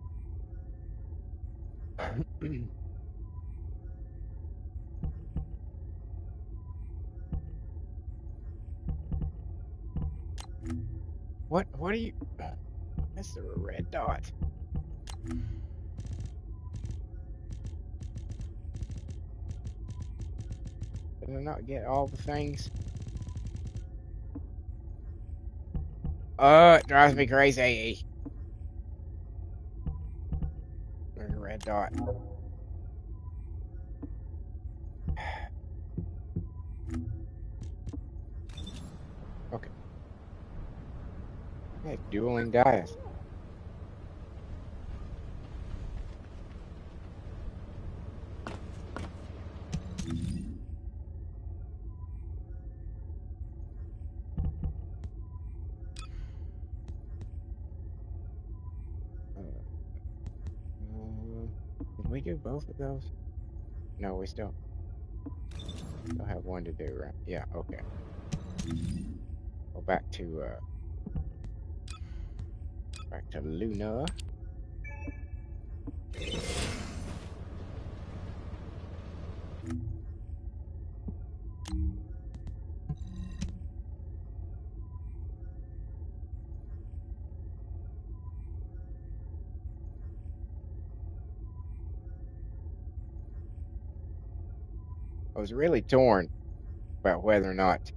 Speaker 1: What are you? Is there a red dot? Did I not get all the things? Oh, it drives me crazy. There's a red dot. Okay. Hey, dueling dice. Did we do both of those? No, we still have one to do, right? Yeah, okay. Go back to Luna. I was really torn about whether or not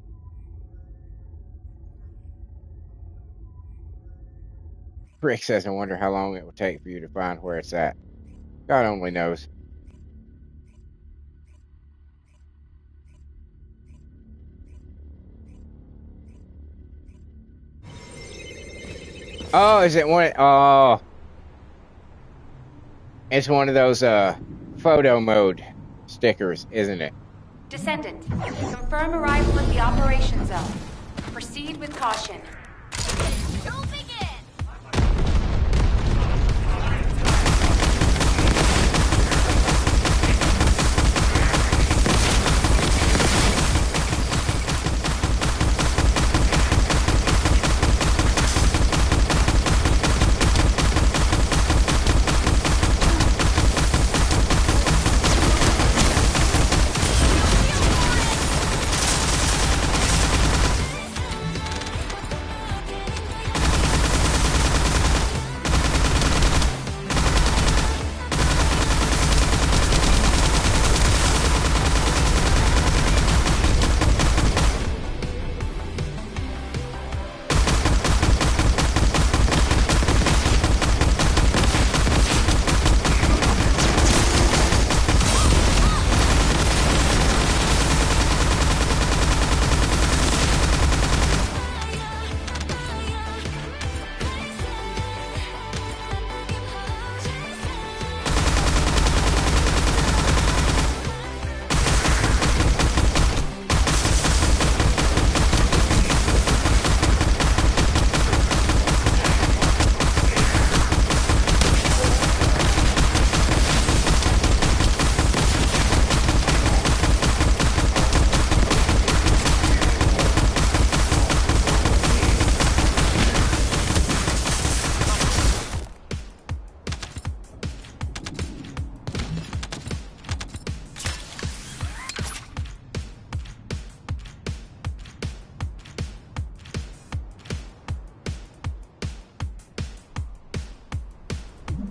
Speaker 1: Rick says, I wonder how long it will take for you to find where it's at. God only knows. Oh, is it one? Oh, it's one of those photo mode stickers, isn't it?
Speaker 6: Descendant, confirm arrival at the operation zone. Proceed with caution.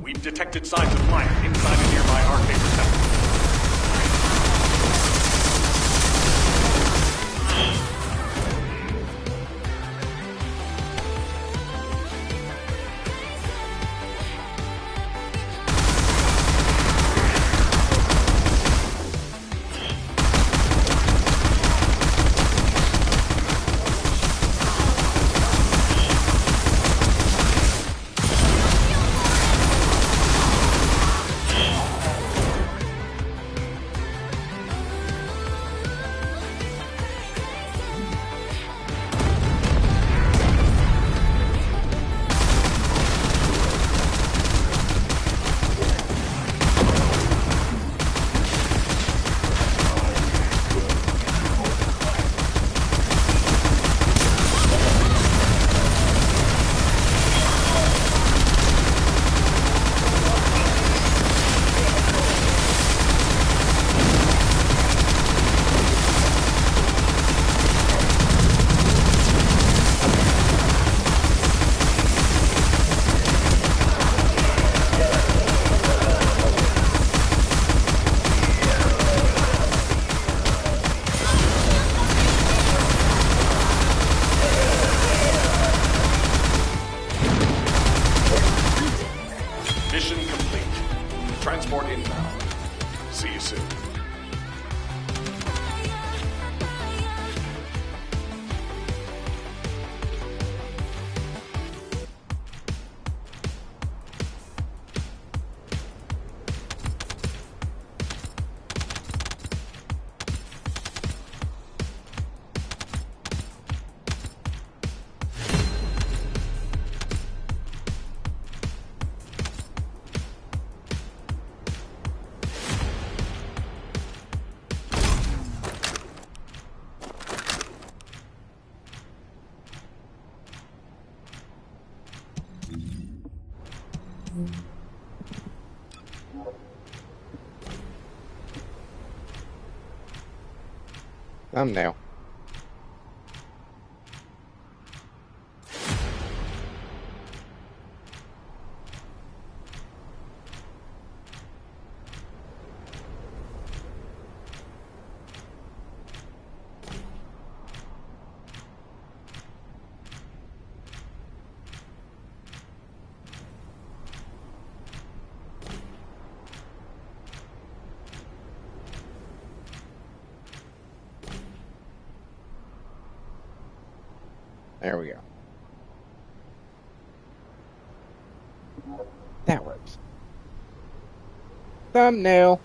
Speaker 7: We've detected signs of life inside a nearby arcade receptor. Mission complete. Transport inbound. See you soon.
Speaker 1: Thumbnail. There we go. That works. Thumbnail.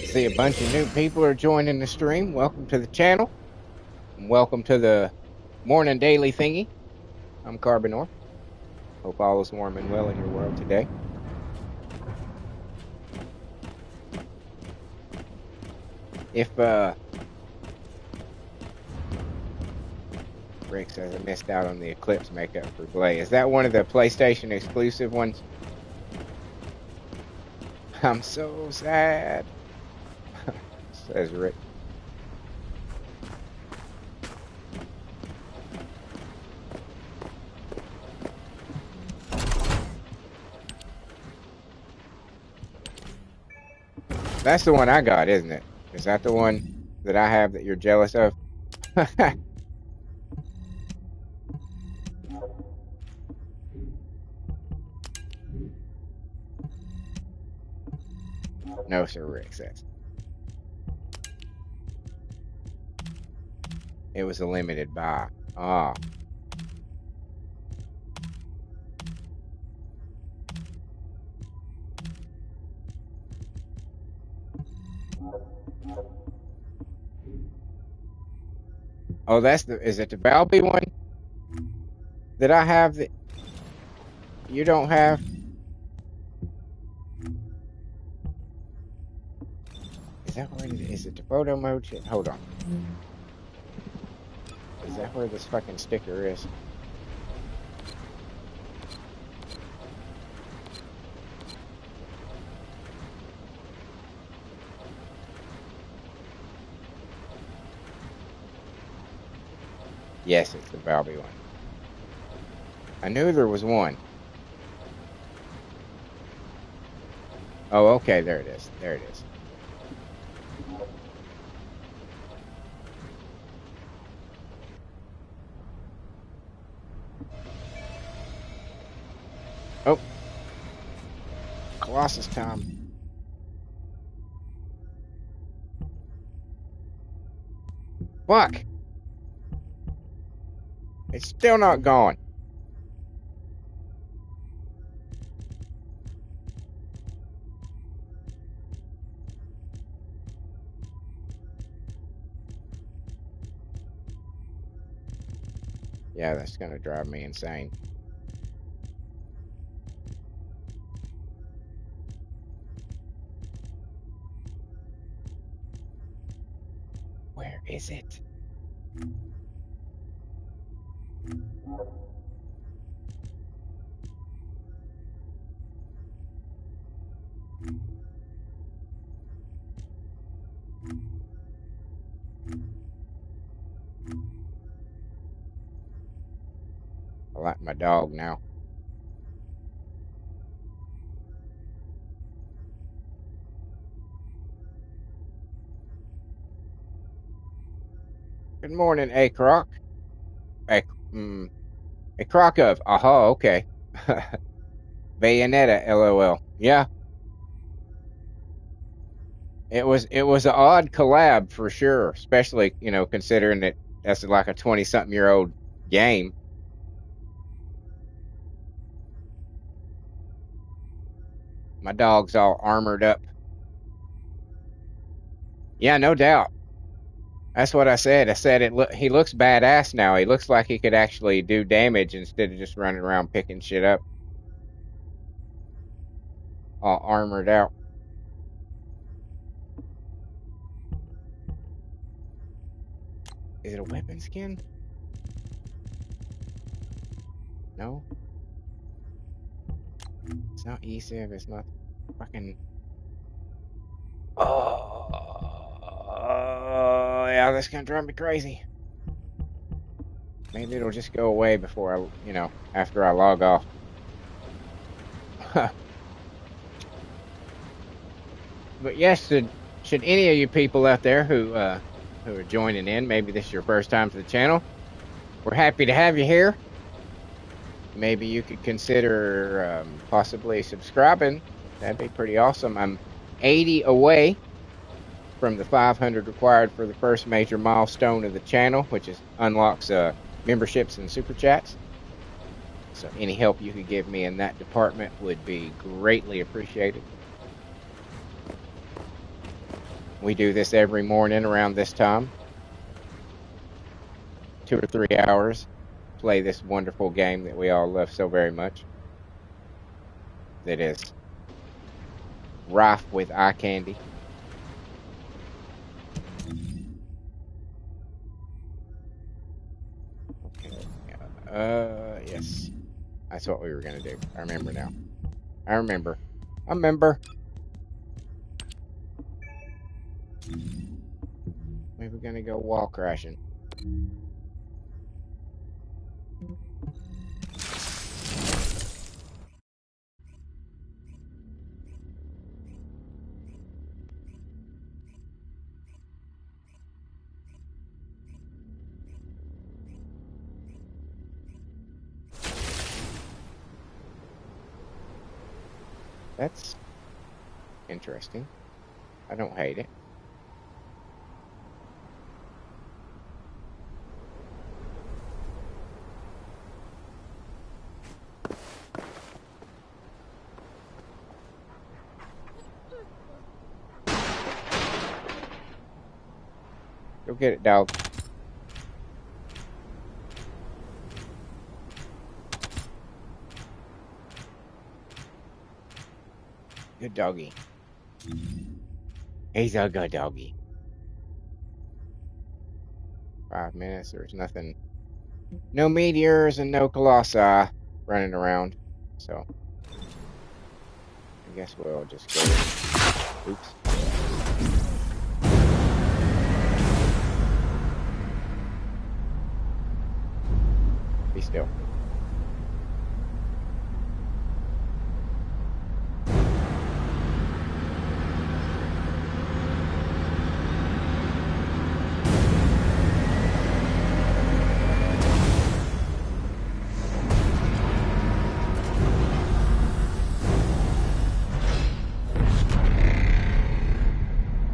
Speaker 1: See a bunch of new people are joining the stream. Welcome to the channel. And welcome to the morning daily thingy. I'm Carbonor. Hope all is warm and well in your world today. If Rick says I missed out on the Eclipse makeup for Blay. Is that one of the PlayStation exclusive ones? I'm so sad. Says Rick. That's the one I got, isn't it? Is that the one that I have that you're jealous of? No, sir, Rick says. It was a limited buy. Ah. Oh, is it the Valby one that I have that you don't have? Is that where it is? It the photo mode shit? Hold on. Is that where this fucking sticker is? Yes, it's the Valby one. I knew there was one. Oh, okay, there it is. There it is. Oh. Colossus time. Fuck. It's still not gone. Yeah, that's gonna drive me insane. Where is it? my dog now. Good morning, A Croc. A, mm, a Croc of. Aha, okay. Bayonetta, LOL. Yeah, it was an odd collab for sure, especially, considering that that's like a 20-something-year-old game. My dog's all armored up. Yeah, no doubt. That's what I said. I said he looks badass now. He looks like he could actually do damage instead of just running around picking shit up, all armored out. Is it a weapon skin? No, it's not eSiv. It's not fucking. Oh, yeah, that's gonna drive me crazy. Maybe it'll just go away before after I log off. But yes, should any of you people out there who are joining in, maybe this is your first time to the channel, we're happy to have you here. Maybe you could consider possibly subscribing. That'd be pretty awesome. I'm 80 away from the 500 required for the first major milestone of the channel, which unlocks memberships and super chats. So any help you could give me in that department would be greatly appreciated. We do this every morning around this time. 2 or 3 hours. Play this wonderful game that we all love so very much. That is rife with eye candy. Okay. Yes. That's what we were gonna do. I remember now. I remember. We were gonna go wall crashing. That's interesting. I don't hate it. Go get it, dog. Good doggy. He's a good doggy. 5 minutes. There's nothing. No meteors and no colossi running around. So I guess we'll just go. Oops. Be still.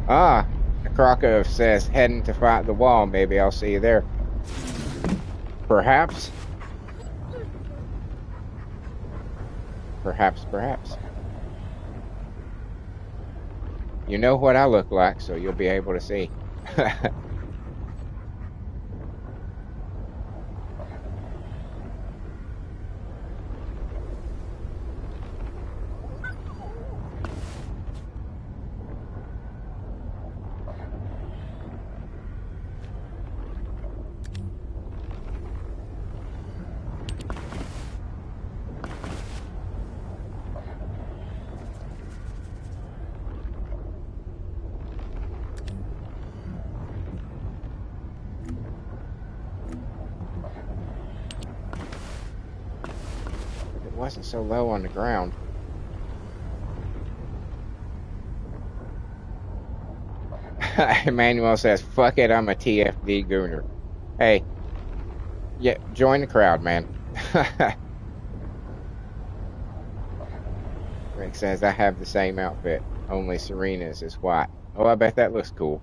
Speaker 1: Ah, Krakow says heading to fight the wall. Maybe I'll see you there. Perhaps. Perhaps. You know what I look like, so you'll be able to see. wasn't so low on the ground. Emmanuel says, fuck it, I'm a TFD gooner. Hey, yeah, join the crowd, man. Rick says, I have the same outfit, only Serena's is white. Oh, I bet that looks cool.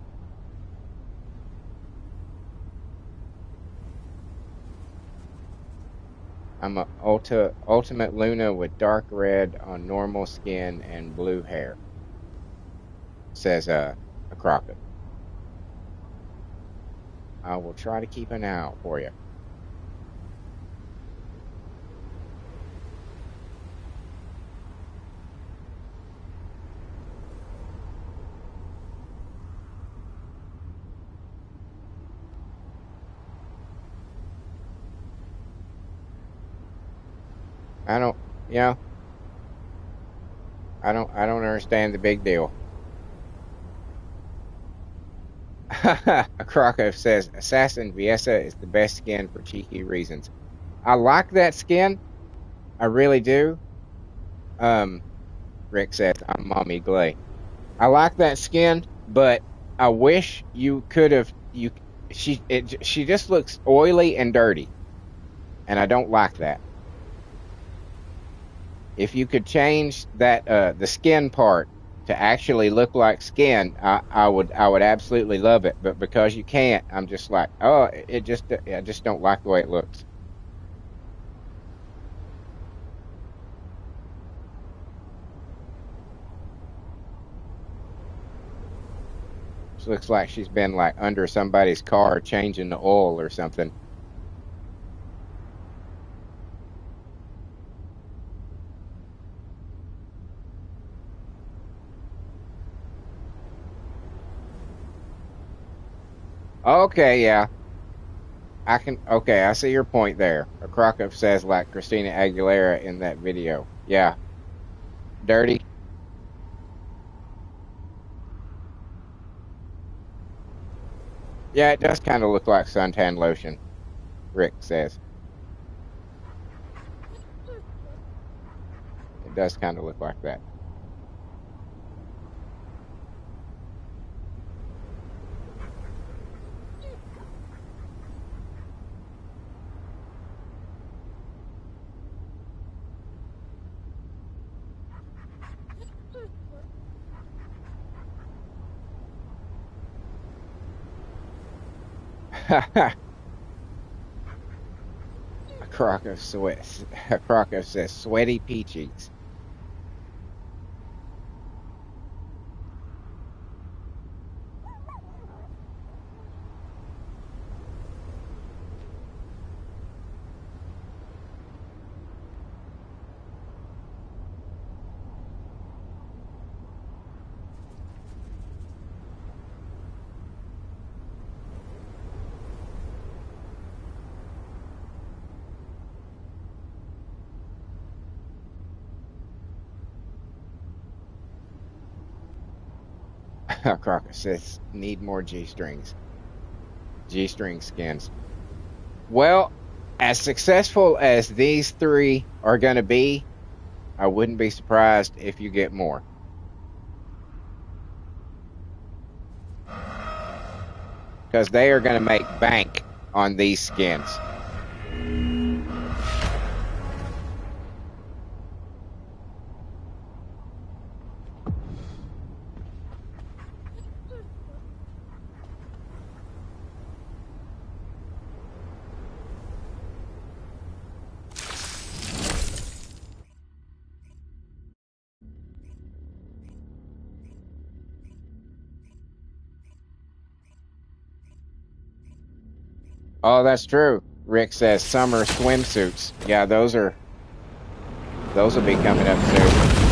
Speaker 1: I'm a ultimate Luna with dark red on normal skin and blue hair, says a Crockett. I will try to keep an eye out for you. I don't, you know, I don't understand the big deal. Krakow says Assassin Viesa is the best skin for cheeky reasons. I like that skin. I really do. Rick says I'm Mommy Glay. I like that skin, but I wish you could have she just looks oily and dirty, and I don't like that. If you could change that the skin part to actually look like skin, I would absolutely love it. But because you can't, I'm just like, oh, I just don't like the way it looks. She looks like she's been like under somebody's car changing the oil or something. Okay, yeah. Okay, I see your point there. Krakow says like Christina Aguilera in that video. Yeah. Dirty. Yeah, it does kind of look like suntan lotion, Rick says. It does kind of look like that. Krakow says sweaty peaches. Crocker says, need more G-strings. G-string skins. Well, as successful as these three are going to be, I wouldn't be surprised if you get more. Because they are going to make bank on these skins. Oh, that's true. Rick says summer swimsuits. Yeah, those will be coming up soon.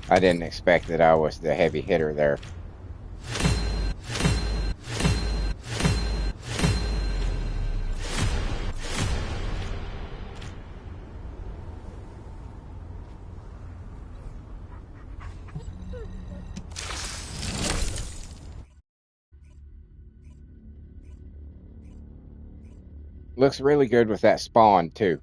Speaker 1: I didn't expect that I was the heavy hitter there. Looks really good with that spawn, too.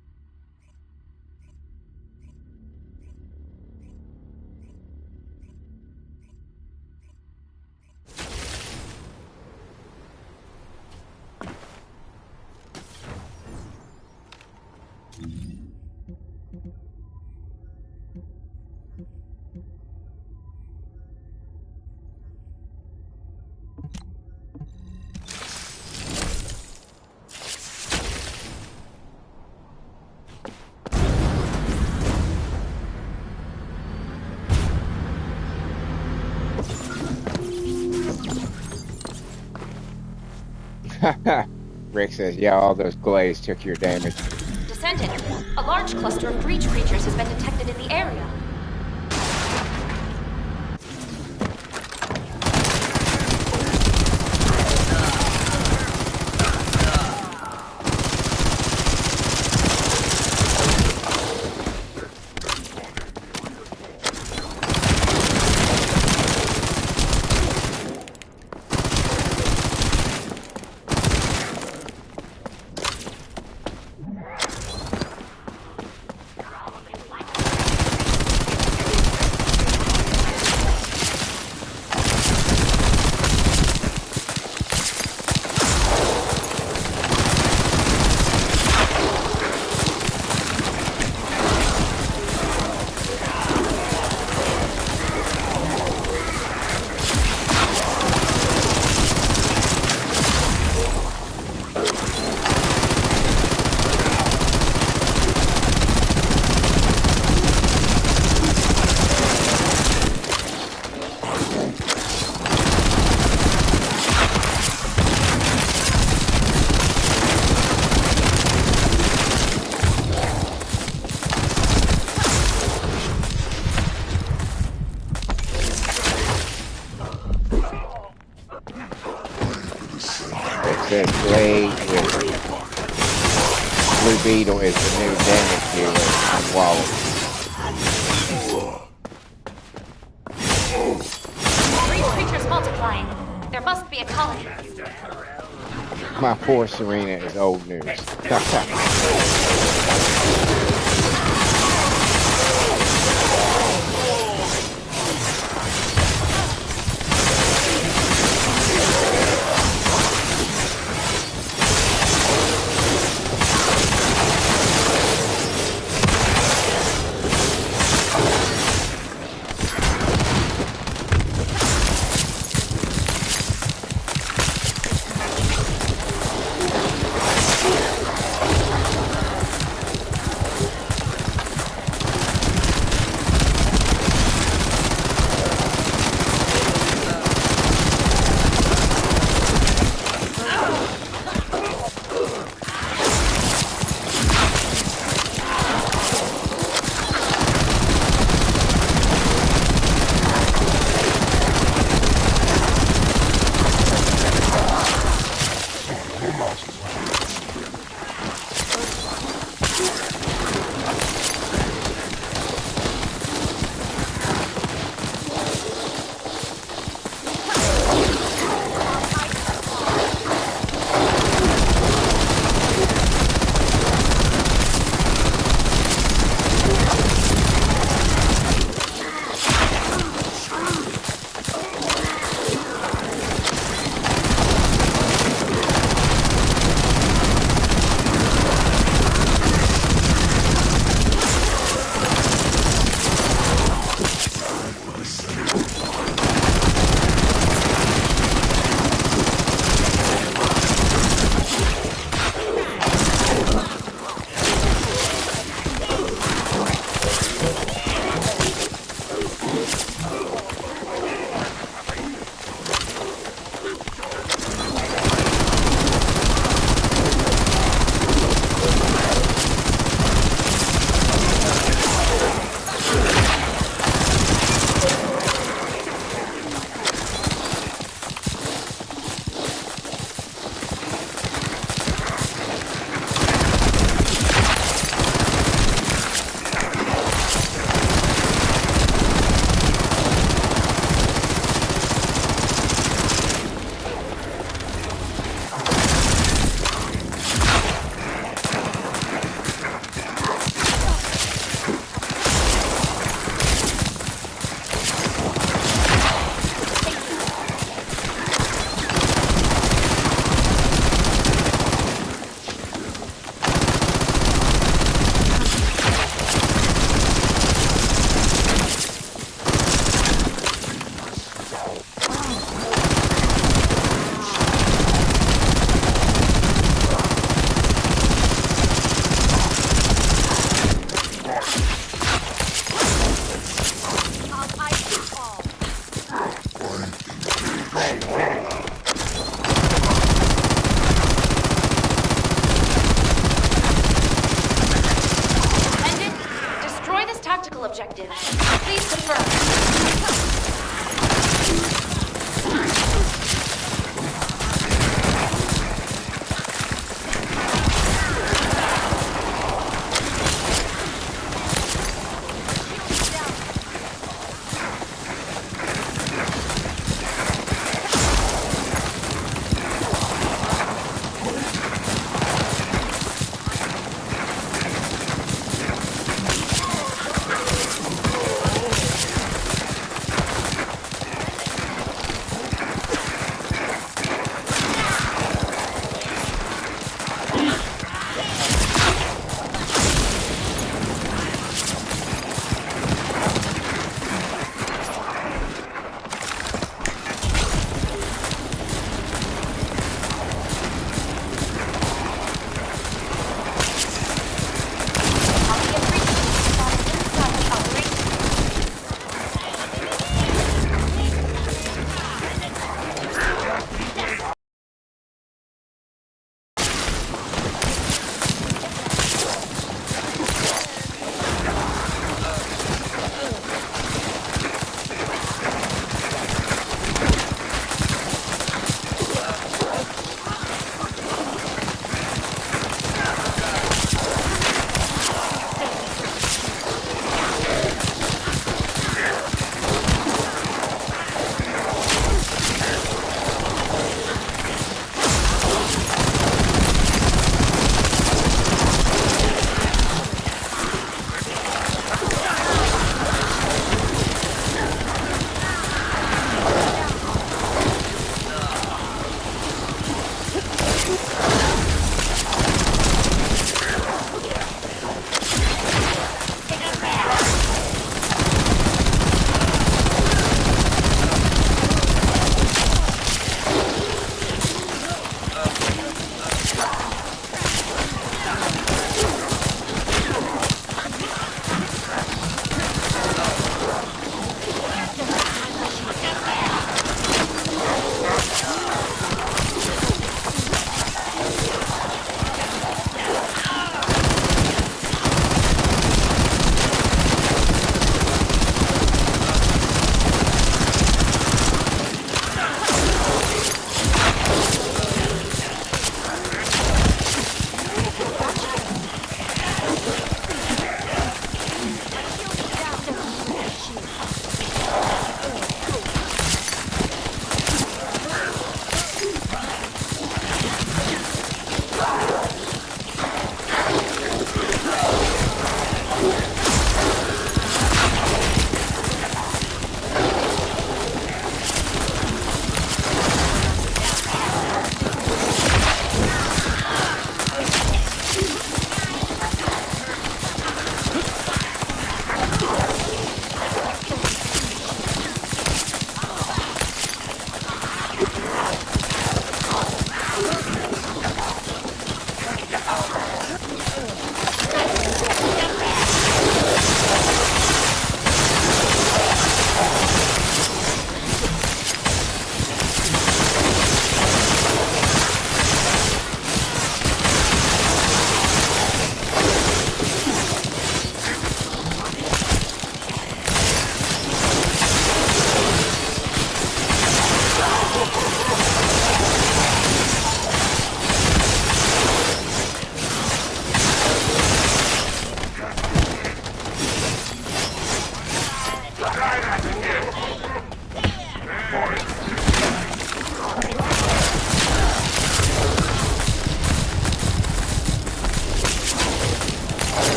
Speaker 1: Rick says, yeah, all those glaze took your damage.
Speaker 6: Descendant, a large cluster of breach creatures has been detected in the area.
Speaker 1: Says Blade with Blue Beetle is the new damage dealer on Wallet.
Speaker 6: Breach creatures multiplying. There must be a colony.
Speaker 1: My poor Serena is old news.
Speaker 6: Descendant, destroy this tactical objective. Please confirm.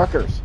Speaker 1: Fuckers.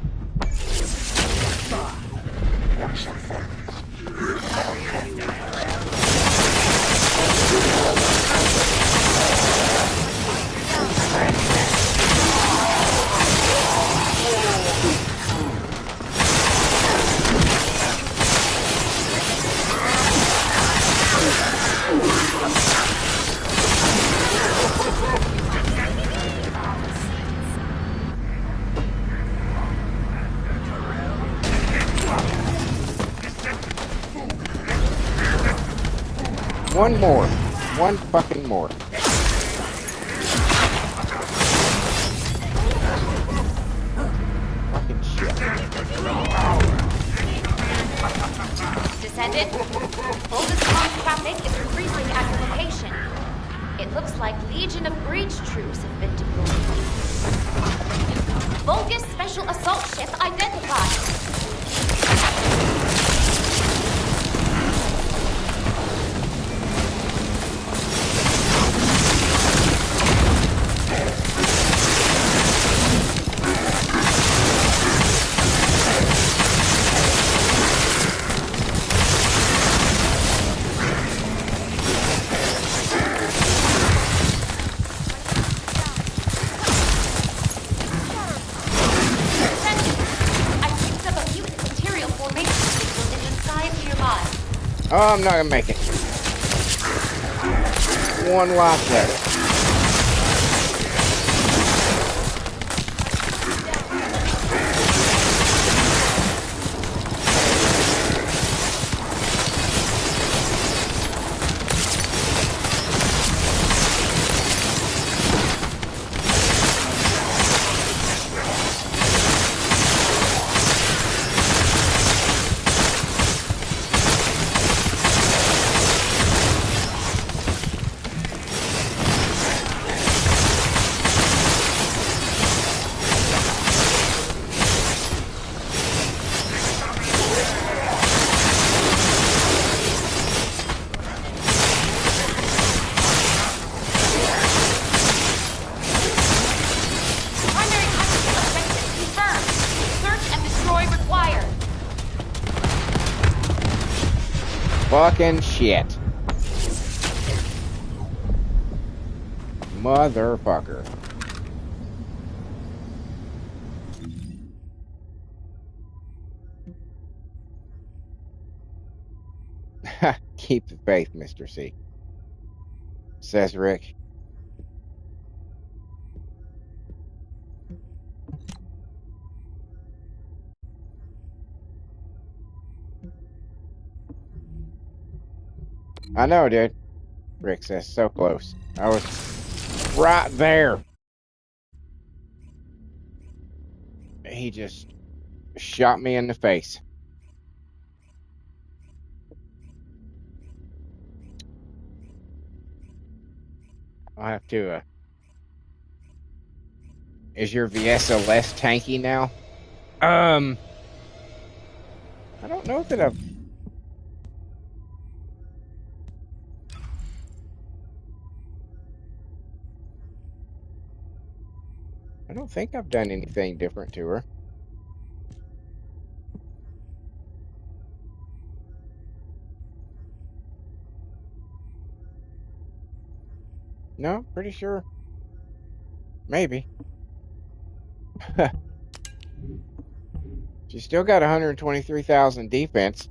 Speaker 1: One more. One fucking more. Fucking shit.
Speaker 6: Descendant, boldest comms traffic is increasing at your location. It looks like Legion of Breach troops have been deployed. Bogus special assault ship identified.
Speaker 1: Oh, I'm not gonna make it. One life left. Fucking shit. Motherfucker. Keep the faith, Mr. C, says Rick. I know, dude. Rick says, so close. I was right there. He just shot me in the face. I'll have to, is your Viesa less tanky now? I don't know that I've... I don't think I've done anything different to her. No, pretty sure. Maybe. She's still got 123,000 defense.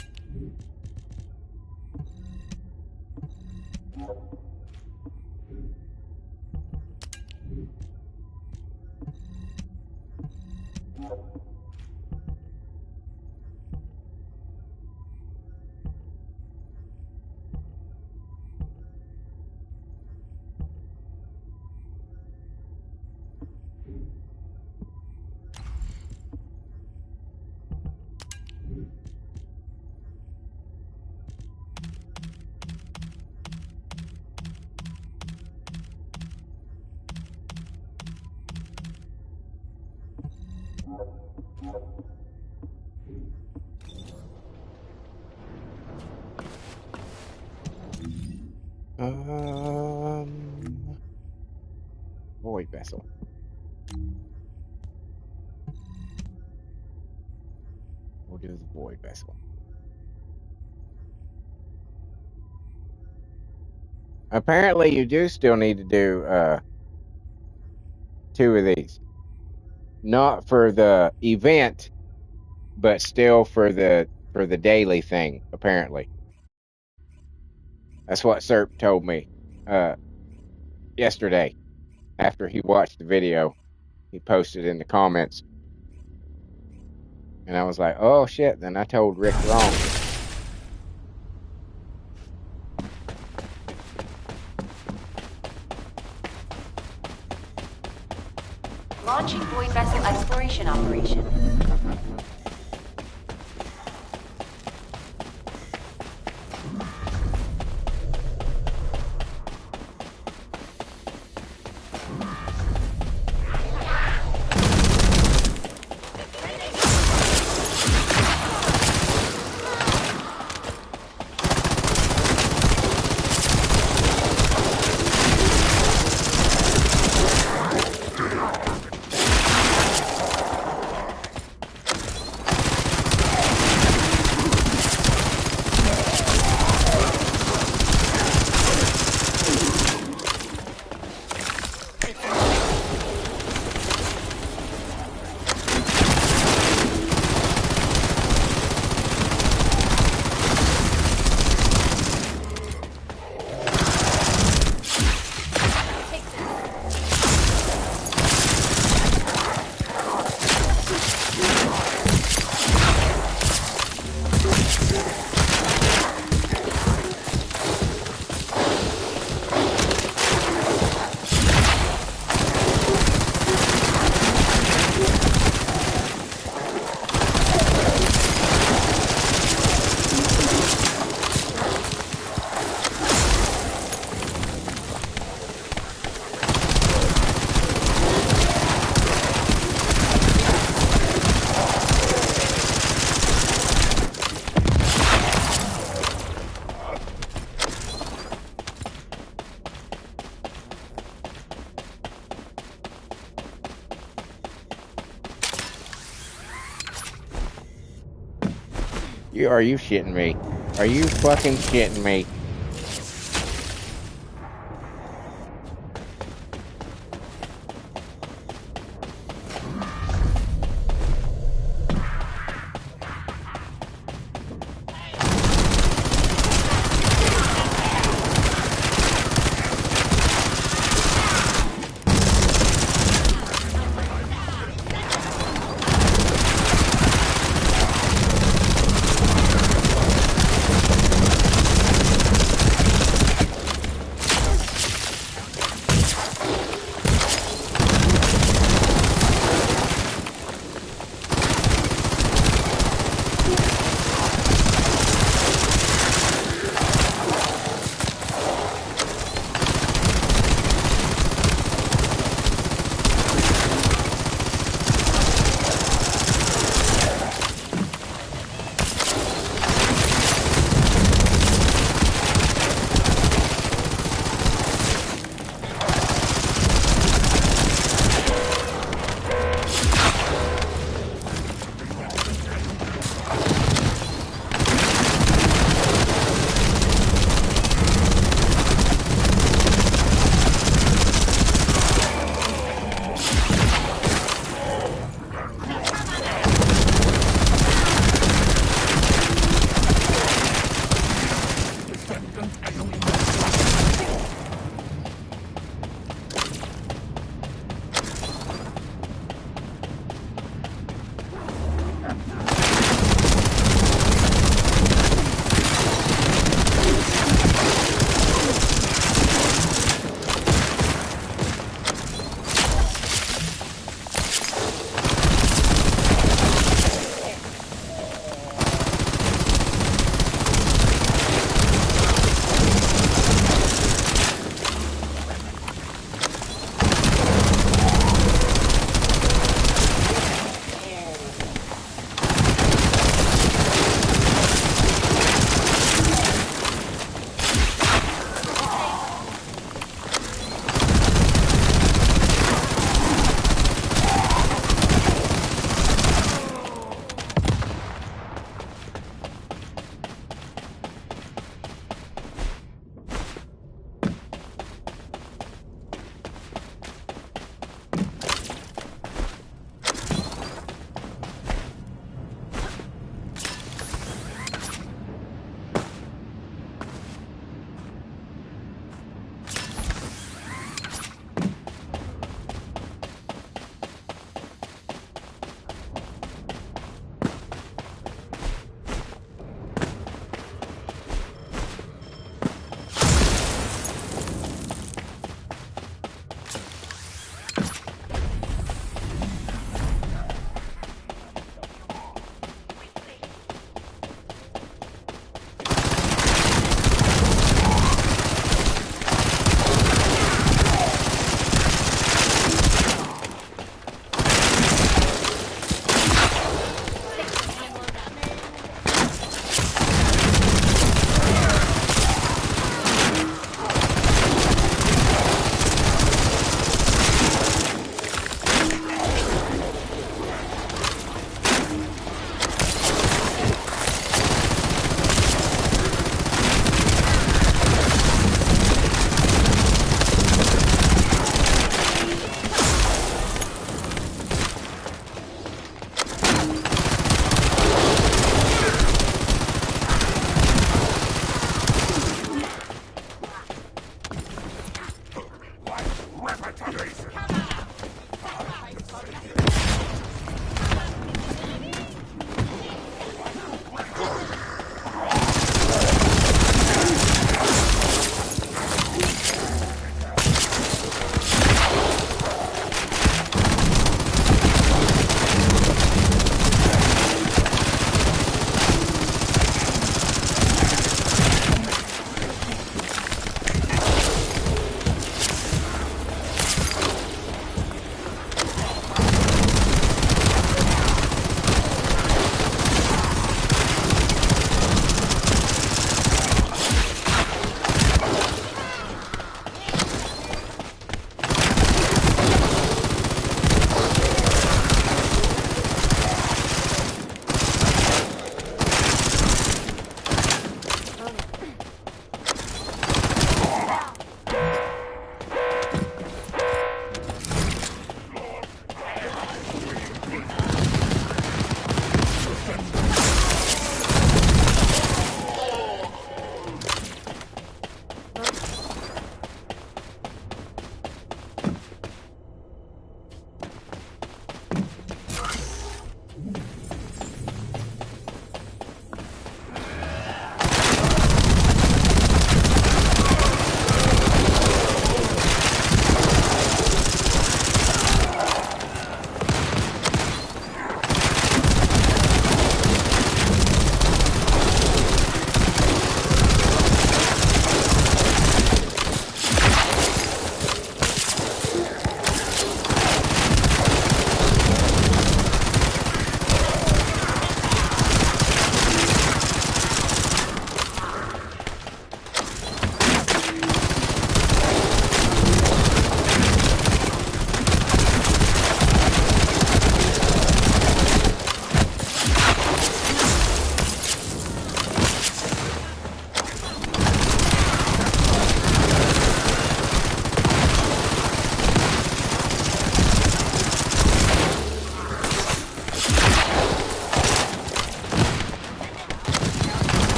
Speaker 1: Void vessel. We'll do the void vessel. Apparently, you do still need to do 2 of these. Not for the event, but still for the daily thing. Apparently, that's what Serp told me yesterday after he watched the video. He posted in the comments, and I was like, "Oh shit!" Then I told Rick wrong. Are you shitting me? Are you fucking shitting me?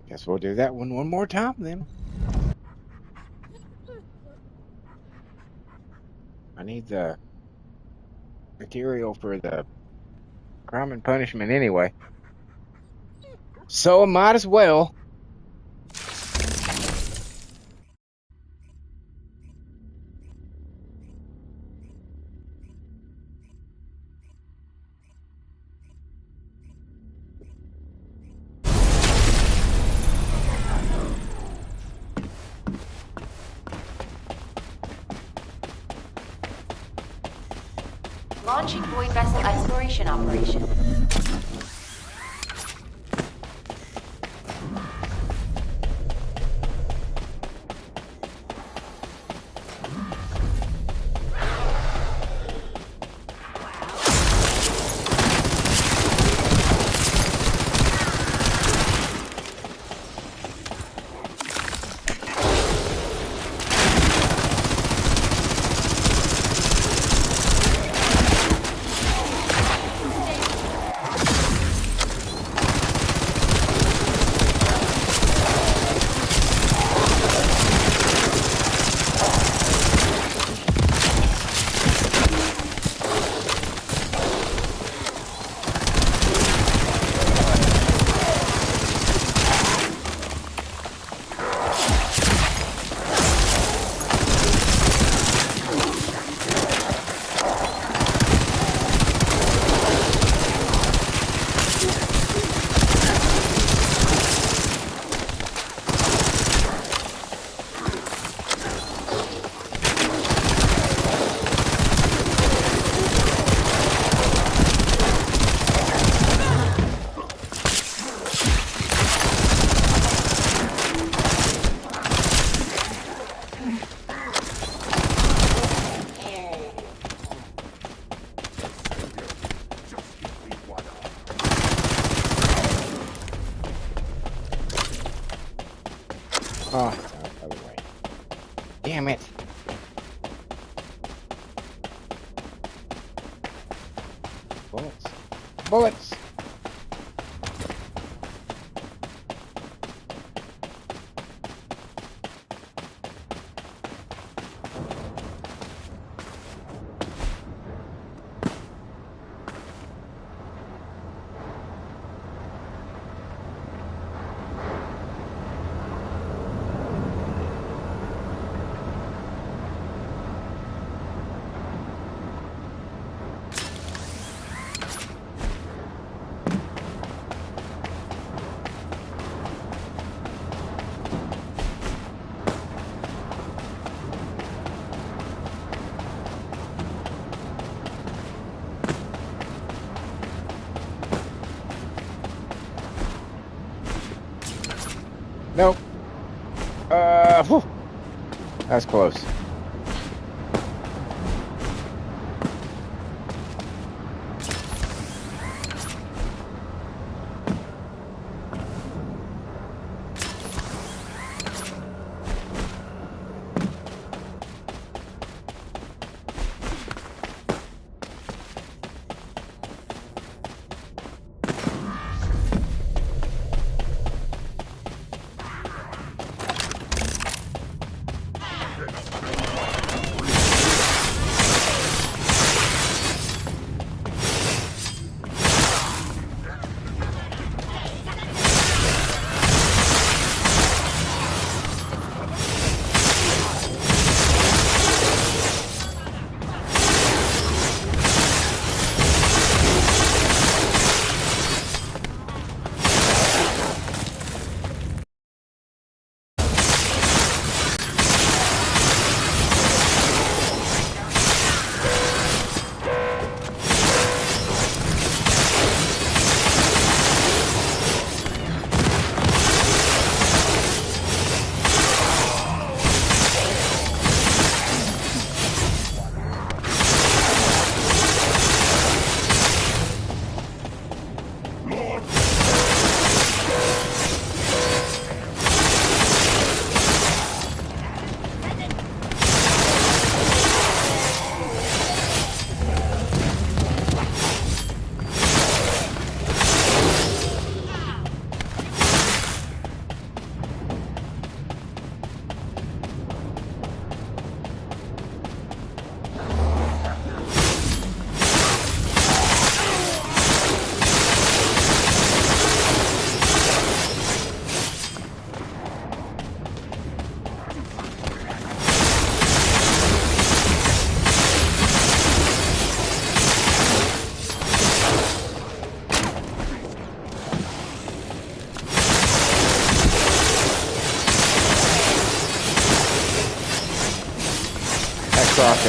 Speaker 1: Guess we'll do that one more time then. I need the material for the crime and punishment anyway. So I might as well.
Speaker 6: Launching void vessel exploration operation. Oh, it's out the other way. Damn it. Bullets. Bullets! Nope. Whew. That's close.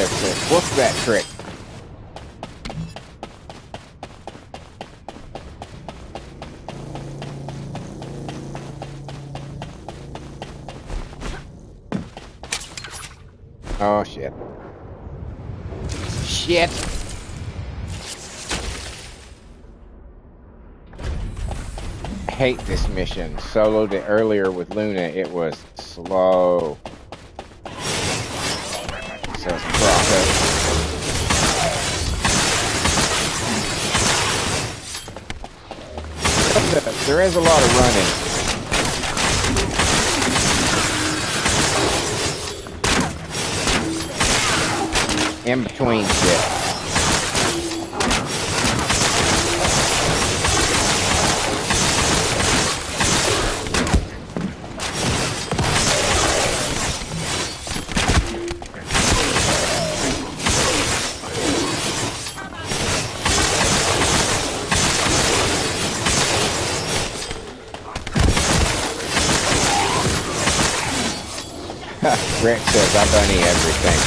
Speaker 1: Kratos said, whoop that trick. Oh, shit. Shit! I hate this mission. Soloed it earlier with Luna. It was slow. Says Crocker. There is a lot of running. In between shit. Rick says, I've done everything.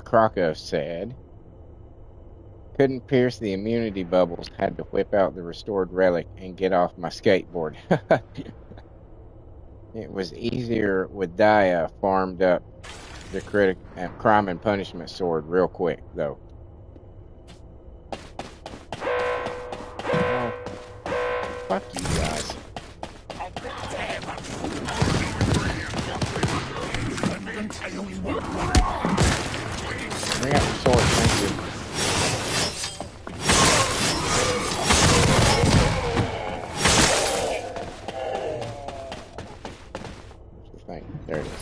Speaker 1: Krako said, couldn't pierce the immunity bubbles, had to whip out the restored relic and get off my skateboard. It was easier with Daya farmed up the crime and punishment sword real quick, though. Oh, fuck you guys. Bring out the sword, thank you. Where's the thing? There it is.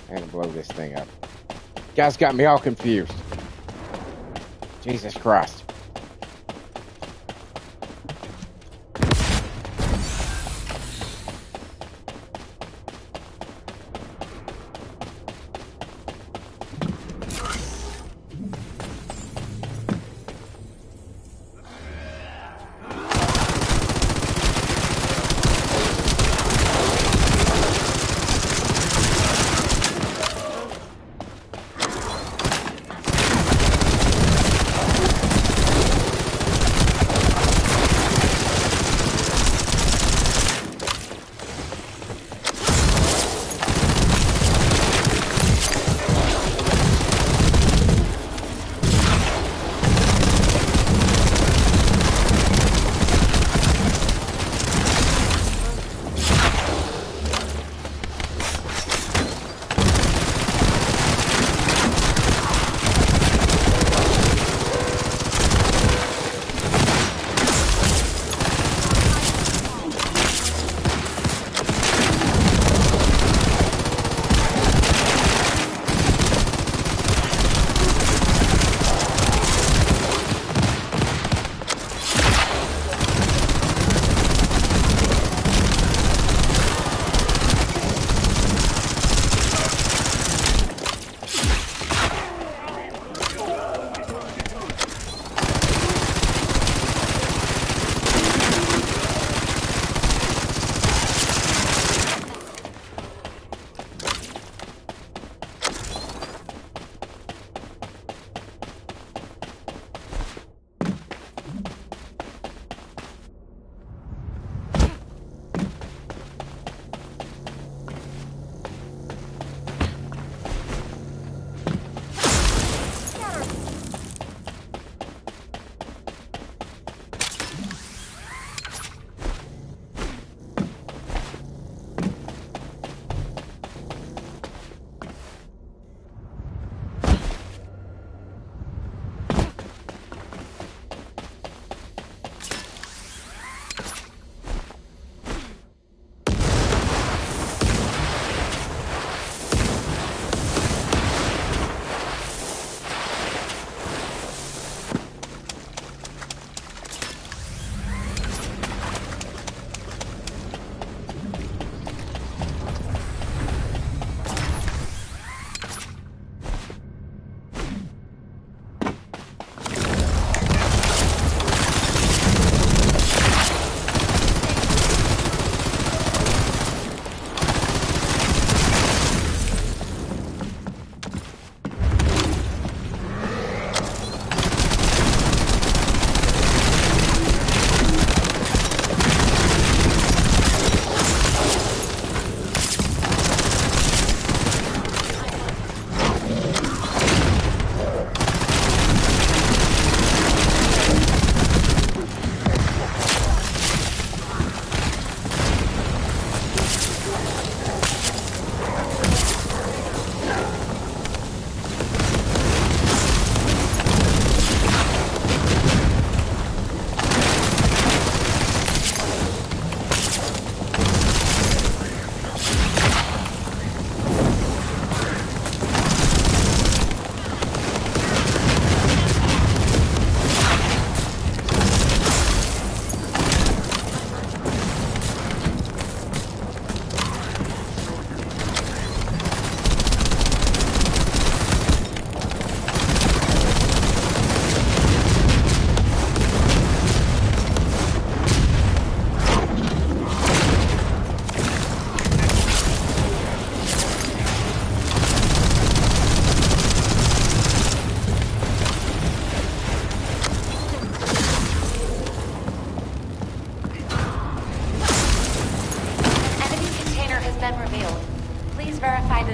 Speaker 1: I'm gonna blow this thing up. Guys got me all confused. Jesus Christ.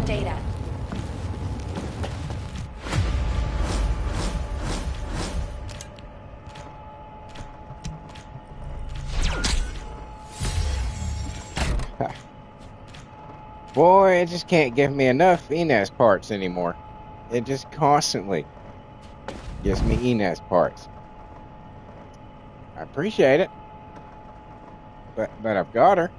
Speaker 6: data.
Speaker 1: Boy, it just can't give me enough Inez parts anymore. It just constantly gives me Inez parts. I appreciate it, but I've got her.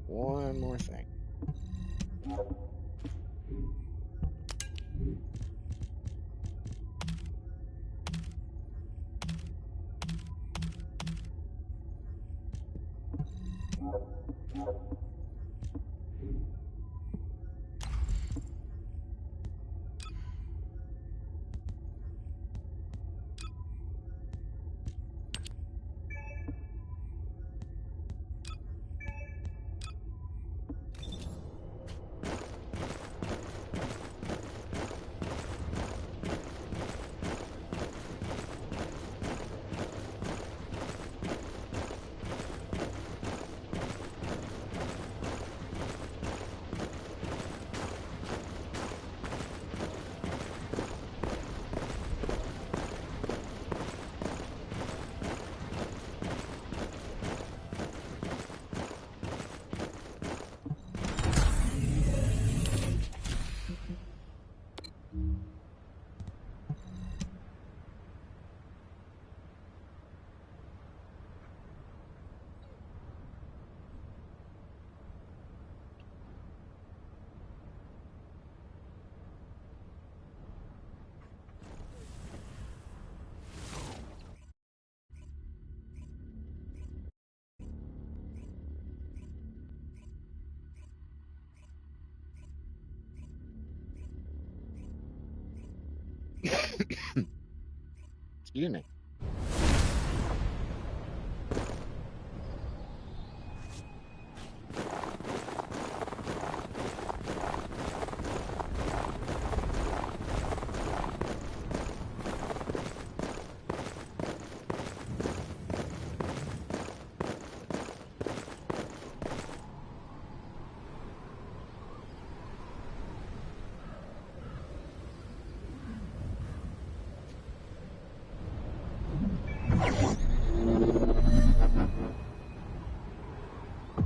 Speaker 1: One more thing. Excuse me.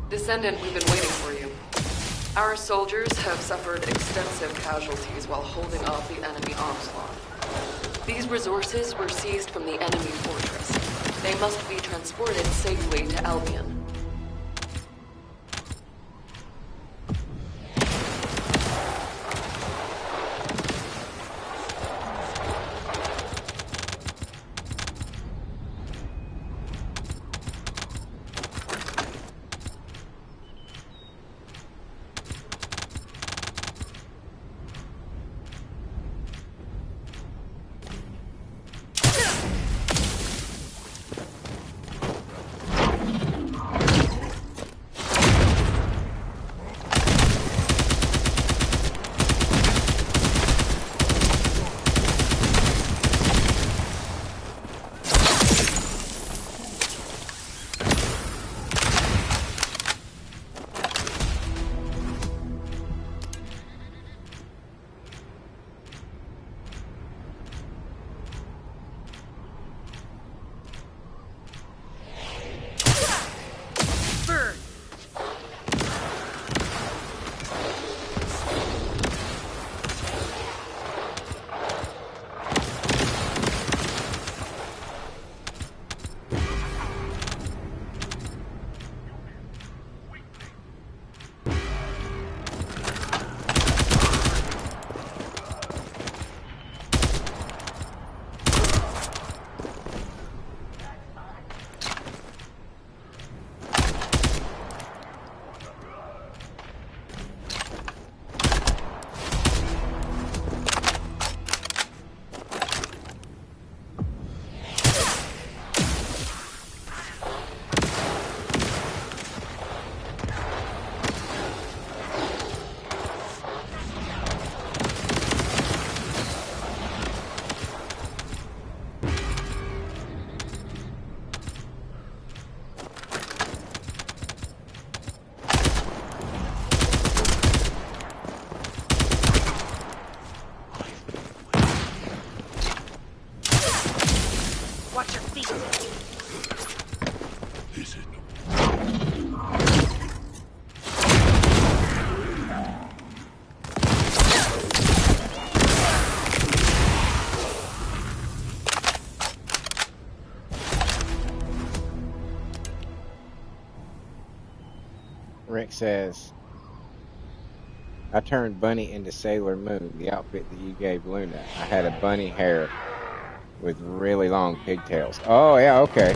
Speaker 8: Descendant, we've been waiting for you. Our soldiers have suffered extensive casualties while holding off the enemy onslaught. These resources were seized from the enemy fortress. They must be transported safely to Albion.
Speaker 1: Rick says, I turned Bunny into Sailor Moon, the outfit that you gave Luna. I had a bunny hair with really long pigtails. Oh, yeah, okay.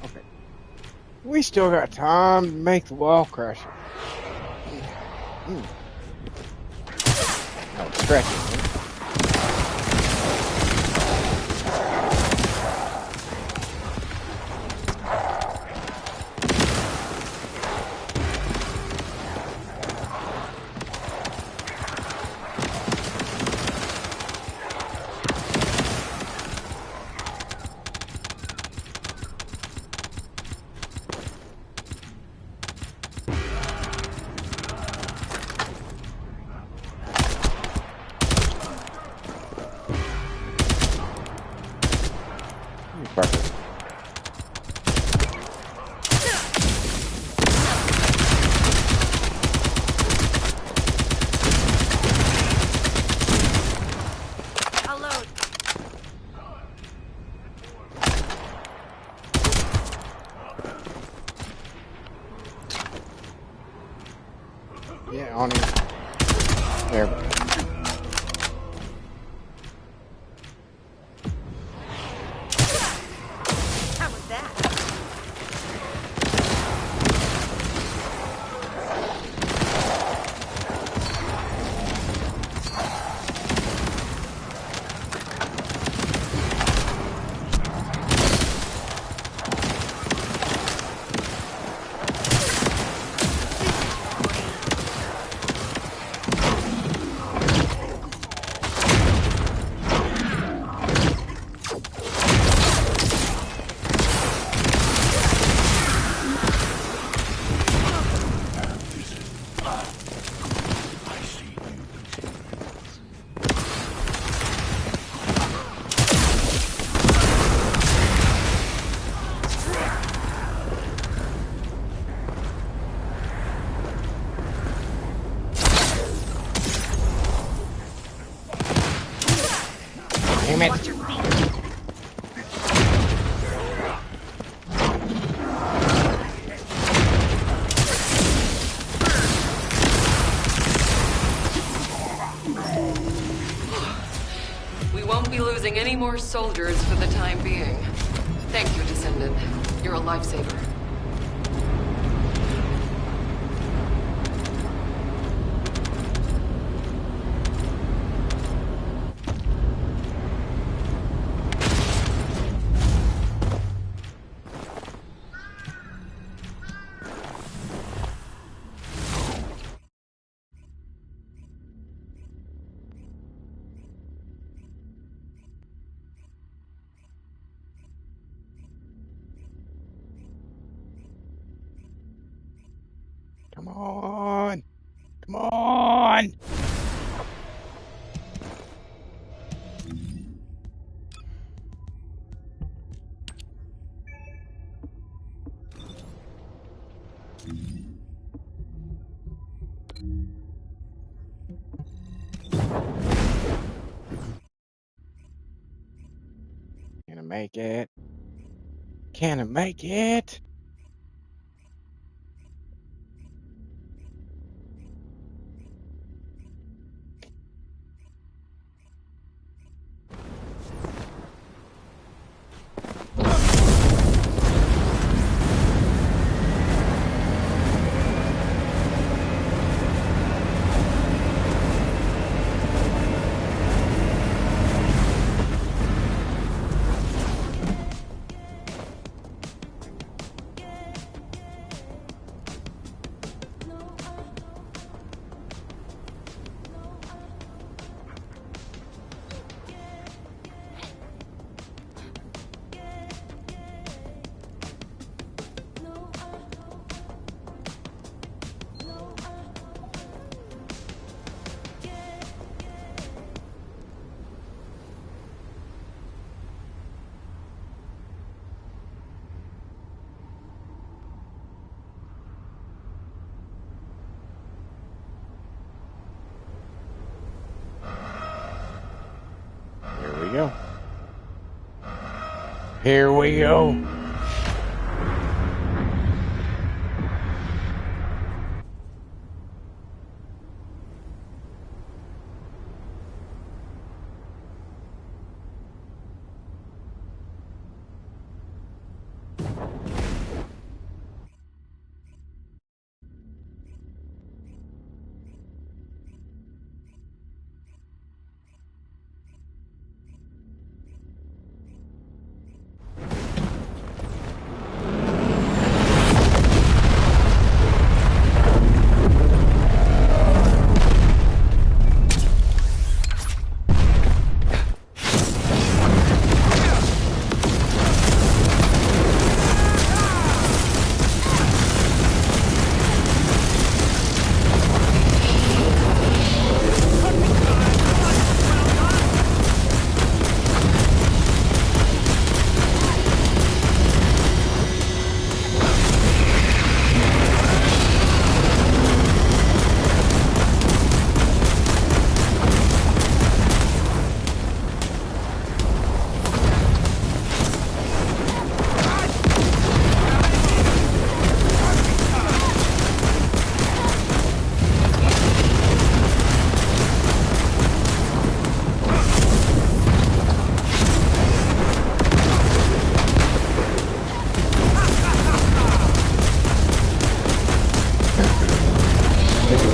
Speaker 1: Okay. We still got time to make the wall crusher. Oh, stretching. Perfect.
Speaker 6: I'll load.
Speaker 1: Yeah, on him. There. Damn it.
Speaker 6: Watch your feet.
Speaker 8: We won't be losing any more soldiers for the time being. Thank you, Descendant. You're a lifesaver.
Speaker 1: Come on. Come on. Can I make it? Can I make it? Here we go. Here we go.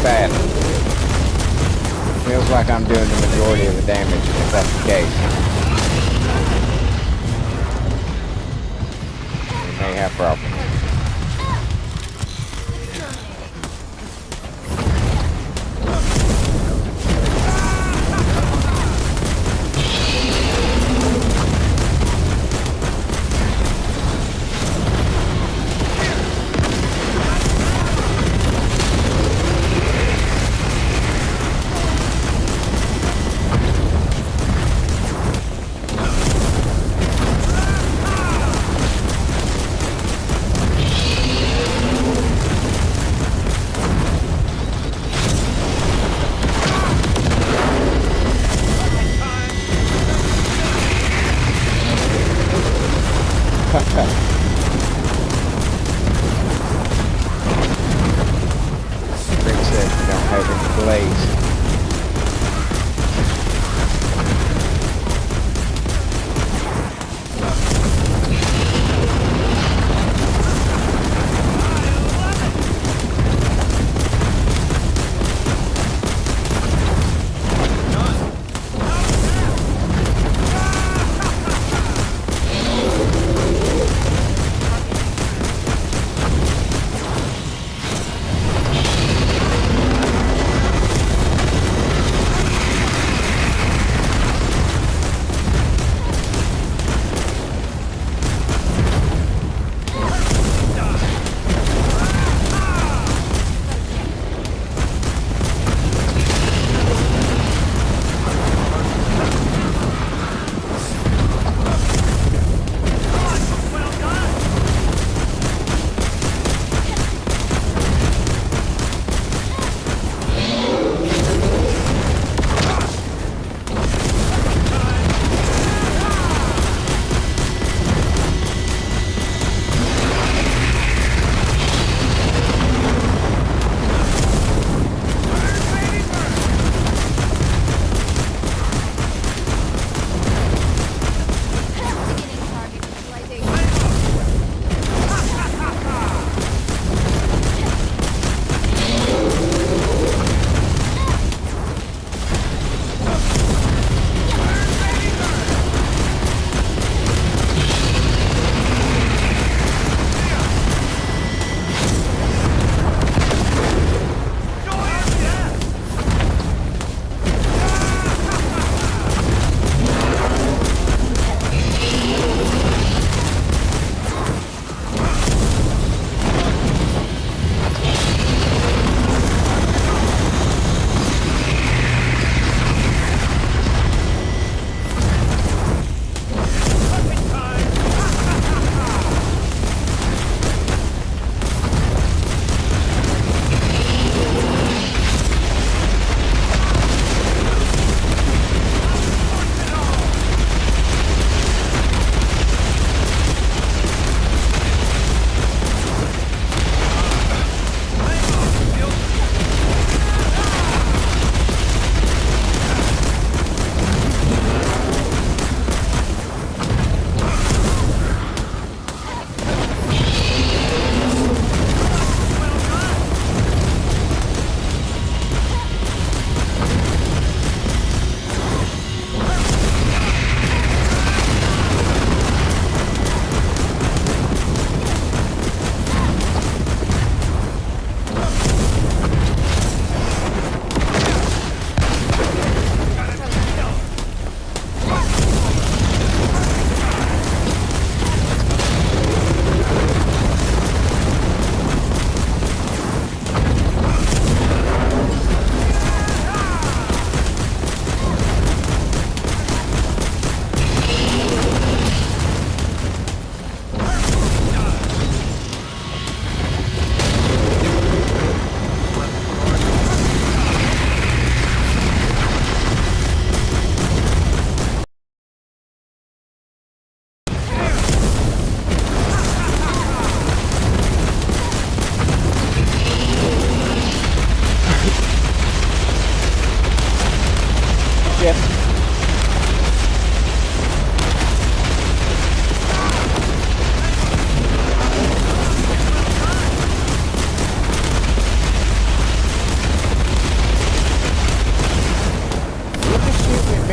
Speaker 1: Bad. Feels like I'm doing the majority of the damage, if that's the case. We may have problems. legs.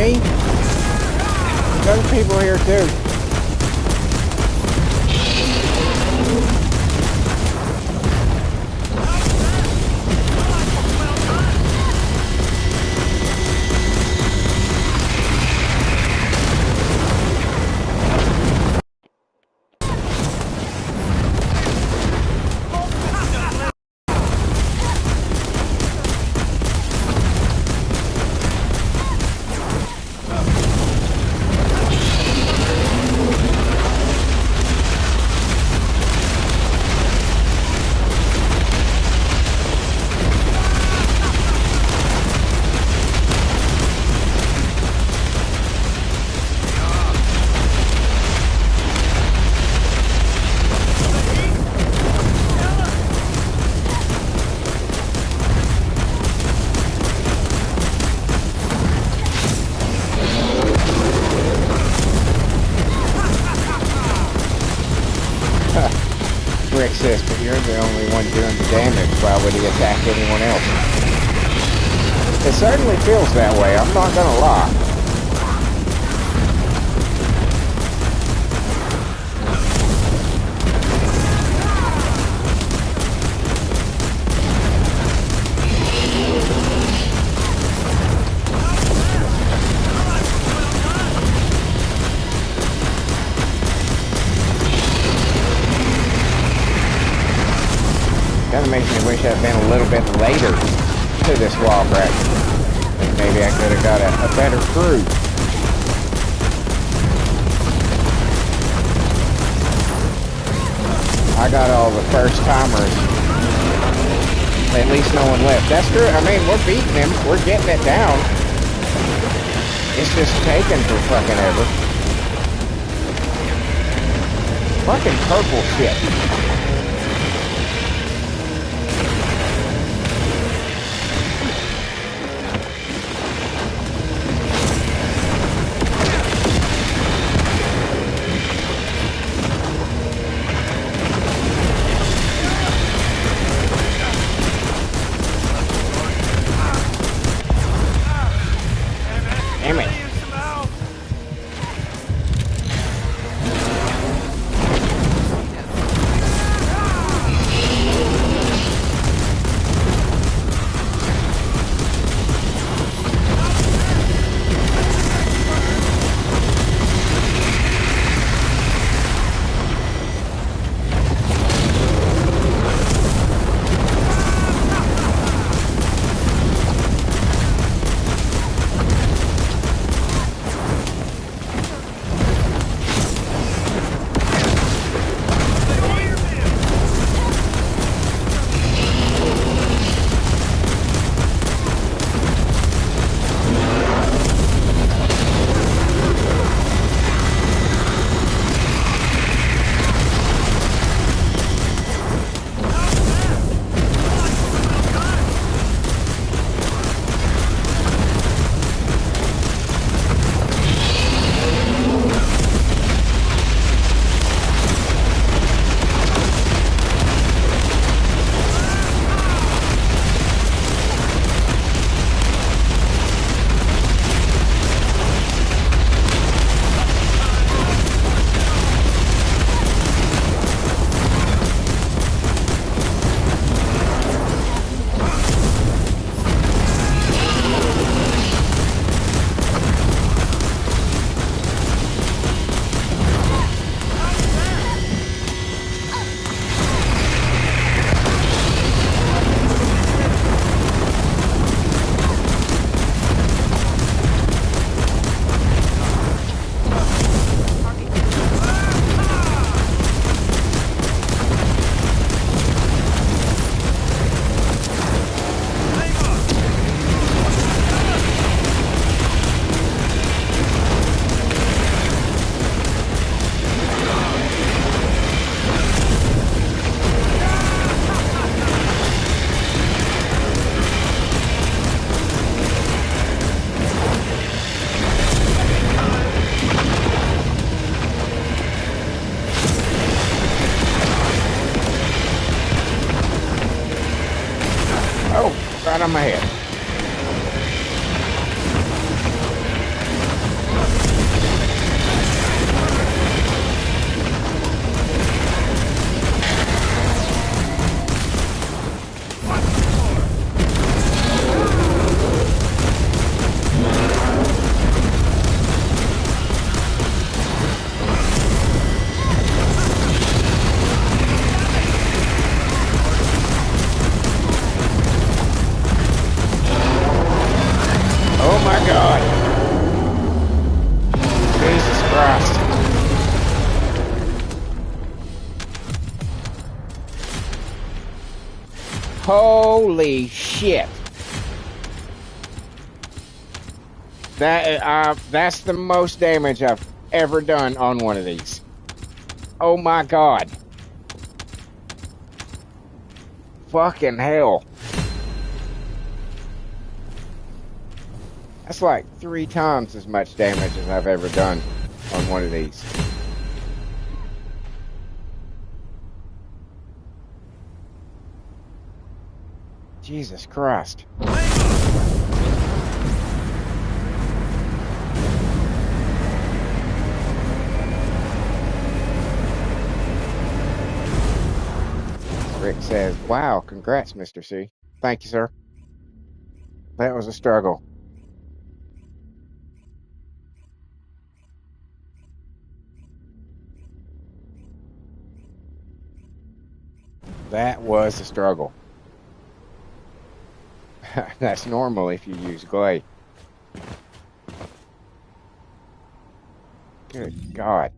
Speaker 1: me. There's other people here too. you're the only one doing the damage, why would he attack anyone else? It certainly feels that way, I'm not gonna lie. Kind of makes me wish I'd been a little bit later to this wall break. Then maybe I could have got a better crew. I got all the first timers. At least no one left. That's true. I mean, we're beating him. We're getting it down. It's just taking for fucking ever. Fucking purple shit. Damn it. Right on my head. Oh my God. Jesus Christ. Holy shit. That's the most damage I've ever done on one of these. Oh my God. Fucking hell. That's like 3 times as much damage as I've ever done on one of these. Jesus Christ. Rick says, wow, congrats, Mr. C. Thank you, sir. That was a struggle. That was a struggle. That's normal if you use Glay. Good God.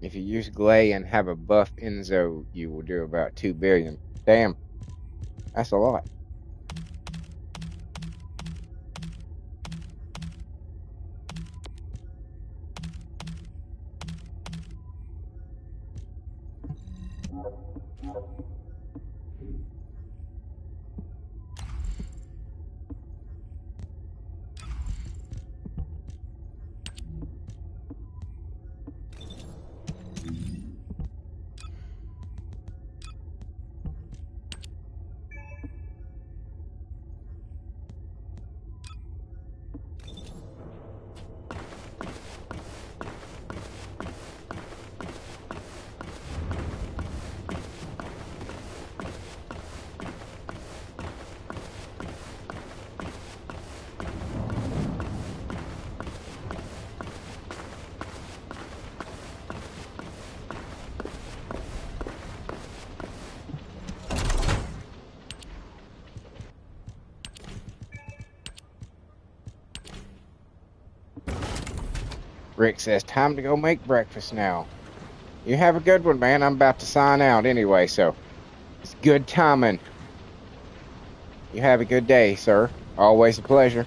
Speaker 1: If you use Glay and have a buff Enzo, you will do about 2 billion. Damn, that's a lot. Rick says, time to go make breakfast now. You have a good one, man. I'm about to sign out anyway, so it's good timing. You have a good day, sir. Always a pleasure.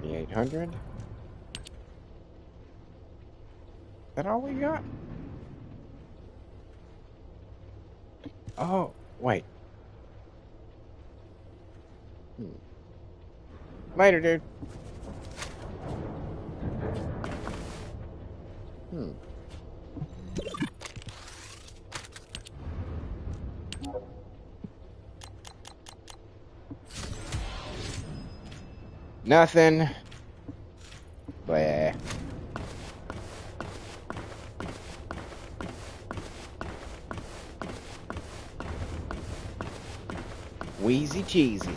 Speaker 1: $3,800. Is that all we got? Oh, wait. Later, dude. Nothing. Blah. Wheezy cheesy.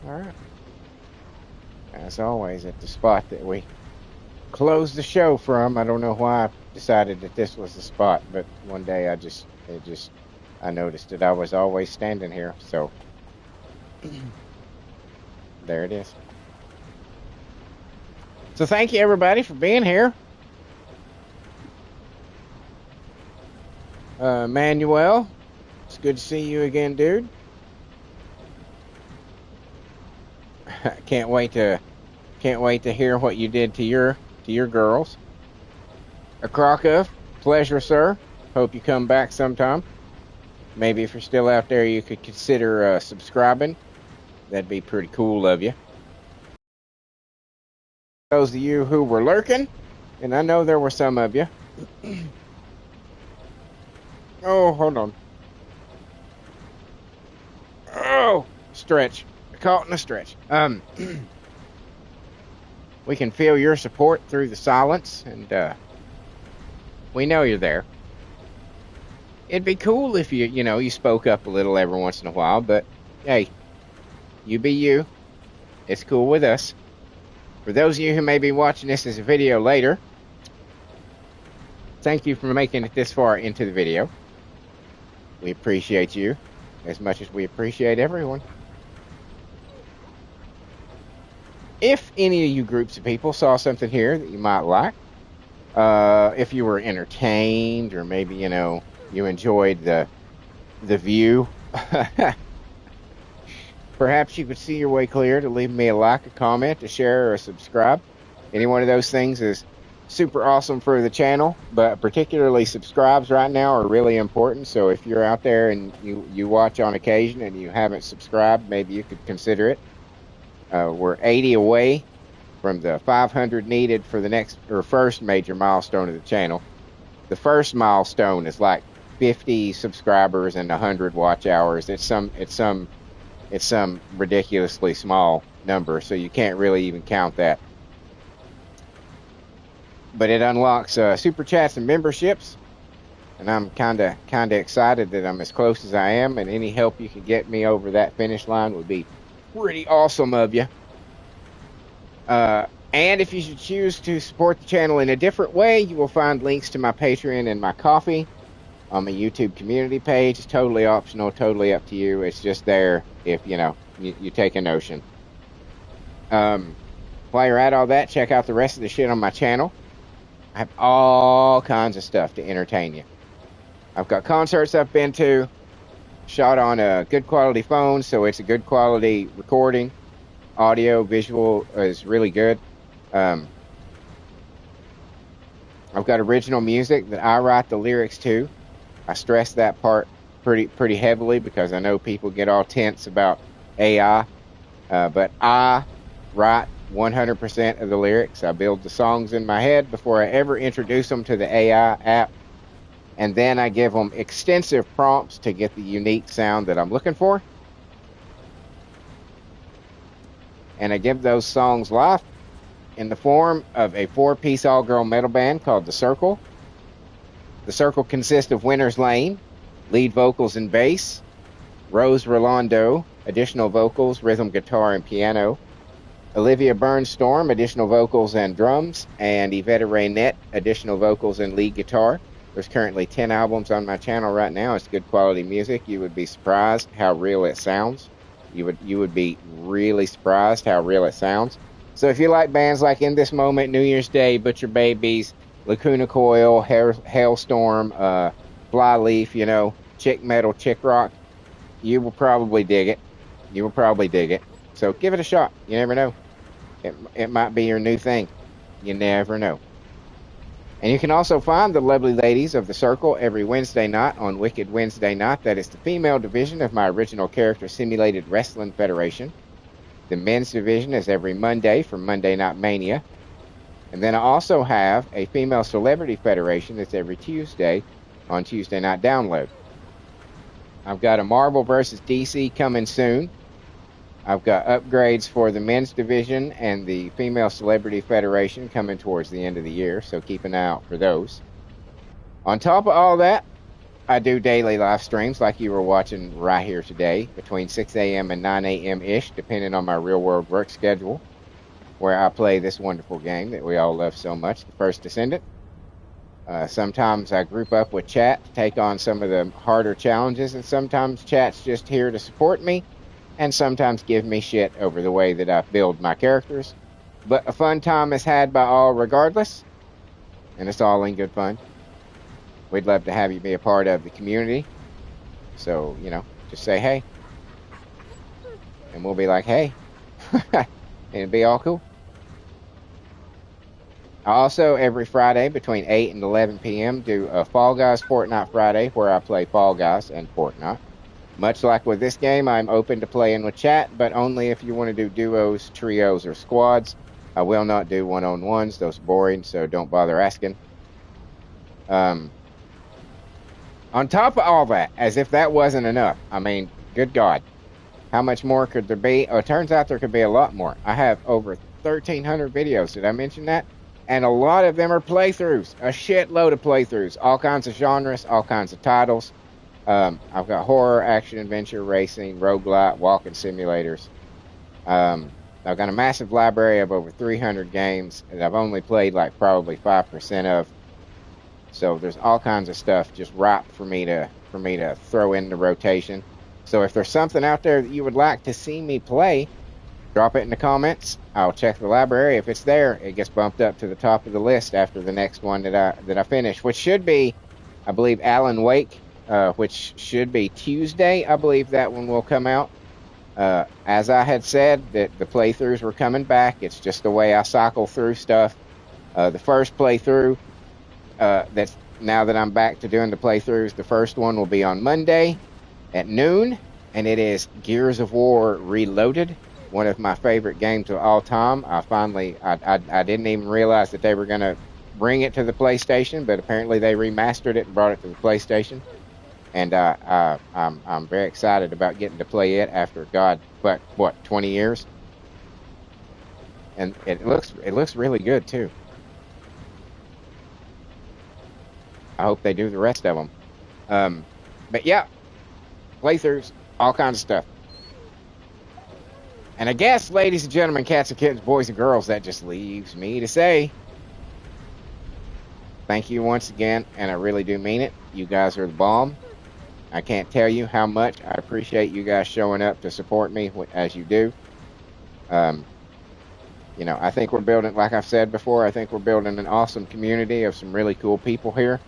Speaker 1: Alright. As always, at the spot that we closed the show from. I don't know why I decided that this was the spot, but one day I noticed that I was always standing here, so there it is. So thank you everybody for being here. Manuel, it's good to see you again, dude. Can't wait to hear what you did to your girls. Akrakov, pleasure, sir. Hope you come back sometime. Maybe if you're still out there, you could consider subscribing. That'd be pretty cool of you. Those of you who were lurking, and I know there were some of you, Oh, hold on. Oh, stretch. Caught in a stretch. We can feel your support through the silence, and we know you're there. It'd be cool if you spoke up a little every once in a while, but hey, you be you. It's cool with us. For those of you who may be watching this as a video later, thank you for making it this far into the video. We appreciate you as much as we appreciate everyone. If any of you groups of people saw something here that you might like, if you were entertained, or maybe, you enjoyed the view, perhaps you could see your way clear to leave me a like, a comment, a share, or a subscribe. Any one of those things is super awesome for the channel, but particularly subscribes right now are really important. So if you're out there and you watch on occasion and you haven't subscribed, maybe you could consider it. We're 80 away from the 500 needed for the first major milestone of the channel. The first milestone is like 50 subscribers and 100 watch hours. It's some ridiculously small number, so you can't really even count that. But it unlocks super chats and memberships, and I'm kind of excited that I'm as close as I am, and any help you can get me over that finish line would be pretty awesome of you. And if you should choose to support the channel in a different way, you will find links to my Patreon and my Ko-fi on my YouTube community page. It's totally optional, totally up to you. It's just there if you take a notion. While you're at all that, check out the rest of the shit on my channel. I have all kinds of stuff to entertain you. I've got concerts I've been to, shot on a good quality phone, so it's a good quality recording. Audio, visual is really good. I've got original music that I write the lyrics to. I stress that part pretty heavily because I know people get all tense about AI. But I write 100% of the lyrics. I build the songs in my head before I ever introduce them to the AI app. And then I give them extensive prompts to get the unique sound that I'm looking for. And I give those songs life in the form of a 4-piece all-girl metal band called The Circle. The Circle consists of Winter's Lane, lead vocals and bass, Rose Rolando, additional vocals, rhythm guitar, and piano, Olivia Burnstorm, additional vocals and drums, and Yvette Raynette, additional vocals and lead guitar. There's currently 10 albums on my channel right now. It's good quality music. You would be surprised how real it sounds. You would be really surprised how real it sounds. So if you like bands like In This Moment, New Year's Day, Butcher Babies, Lacuna Coil, Hailstorm, Flyleaf, chick metal, chick rock, you will probably dig it. You will probably dig it. So give it a shot. You never know. It might be your new thing. You never know. And you can also find the lovely ladies of The Circle every Wednesday night on Wicked Wednesday Night. That is the female division of my original character Simulated Wrestling Federation. The men's division is every Monday for Monday Night Mania. And then I also have a female celebrity federation that's every Tuesday on Tuesday Night Download. I've got a Marvel vs. DC coming soon. I've got upgrades for the men's division and the female celebrity federation coming towards the end of the year, so keep an eye out for those. On top of all that, I do daily live streams like you were watching right here today, between 6 a.m. and 9 a.m.-ish, depending on my real-world work schedule, where I play this wonderful game that we all love so much, the first Descendant. Sometimes I group up with chat to take on some of the harder challenges, and sometimes chat's just here to support me, and sometimes give me shit over the way that I build my characters. But a fun time is had by all regardless, and it's all in good fun. We'd love to have you be a part of the community. So, just say hey. And we'll be like, hey. And it'll be all cool. I also, every Friday between 8 and 11 p.m. do a Fall Guys Fortnite Friday where I play Fall Guys and Fortnite. Much like with this game, I'm open to playing with chat, but only if you want to do duos, trios, or squads. I will not do one-on-ones. Those are boring, so don't bother asking. On top of all that, as if that wasn't enough. I mean, good God. How much more could there be? Oh, it turns out there could be a lot more. I have over 1,300 videos. Did I mention that? And a lot of them are playthroughs. A shitload of playthroughs. All kinds of genres, all kinds of titles. I've got horror, action, adventure, racing, roguelite, walking simulators. I've got a massive library of over 300 games that I've only played like probably 5% of. So there's all kinds of stuff just ripe for me to throw into rotation. So if there's something out there that you would like to see me play, drop it in the comments. I'll check the library. If it's there, it gets bumped up to the top of the list after the next one that I finish, which should be, I believe, Alan Wake, which should be Tuesday. I believe that one will come out. As I had said, that the playthroughs were coming back. It's just the way I cycle through stuff. The first playthrough, that's now that I'm back to doing the playthroughs, the first one will be on Monday at noon, and it is Gears of War Reloaded, one of my favorite games of all time. I didn't even realize that they were going to bring it to the PlayStation, but apparently they remastered it and brought it to the PlayStation. And I'm very excited about getting to play it after, God, what 20 years? And it looks really good too. I hope they do the rest of them. But yeah, playthroughs, all kinds of stuff. And I guess, ladies and gentlemen, cats and kittens, boys and girls, that just leaves me to say thank you once again, and I really do mean it. You guys are the bomb. I can't tell you how much I appreciate you guys showing up to support me as you do. You know, I think we're building, like I've said before, I think we're building an awesome community of some really cool people here,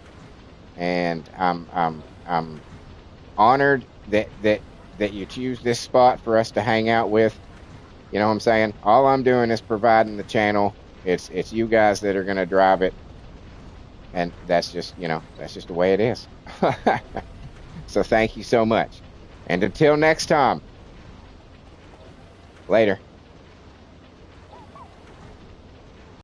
Speaker 1: and I'm honored that you choose this spot for us to hang out with. You know what I'm saying? All I'm doing is providing the channel. It's you guys that are going to drive it, and that's just, you know, that's just the way it is. So thank you so much. And until next time, later.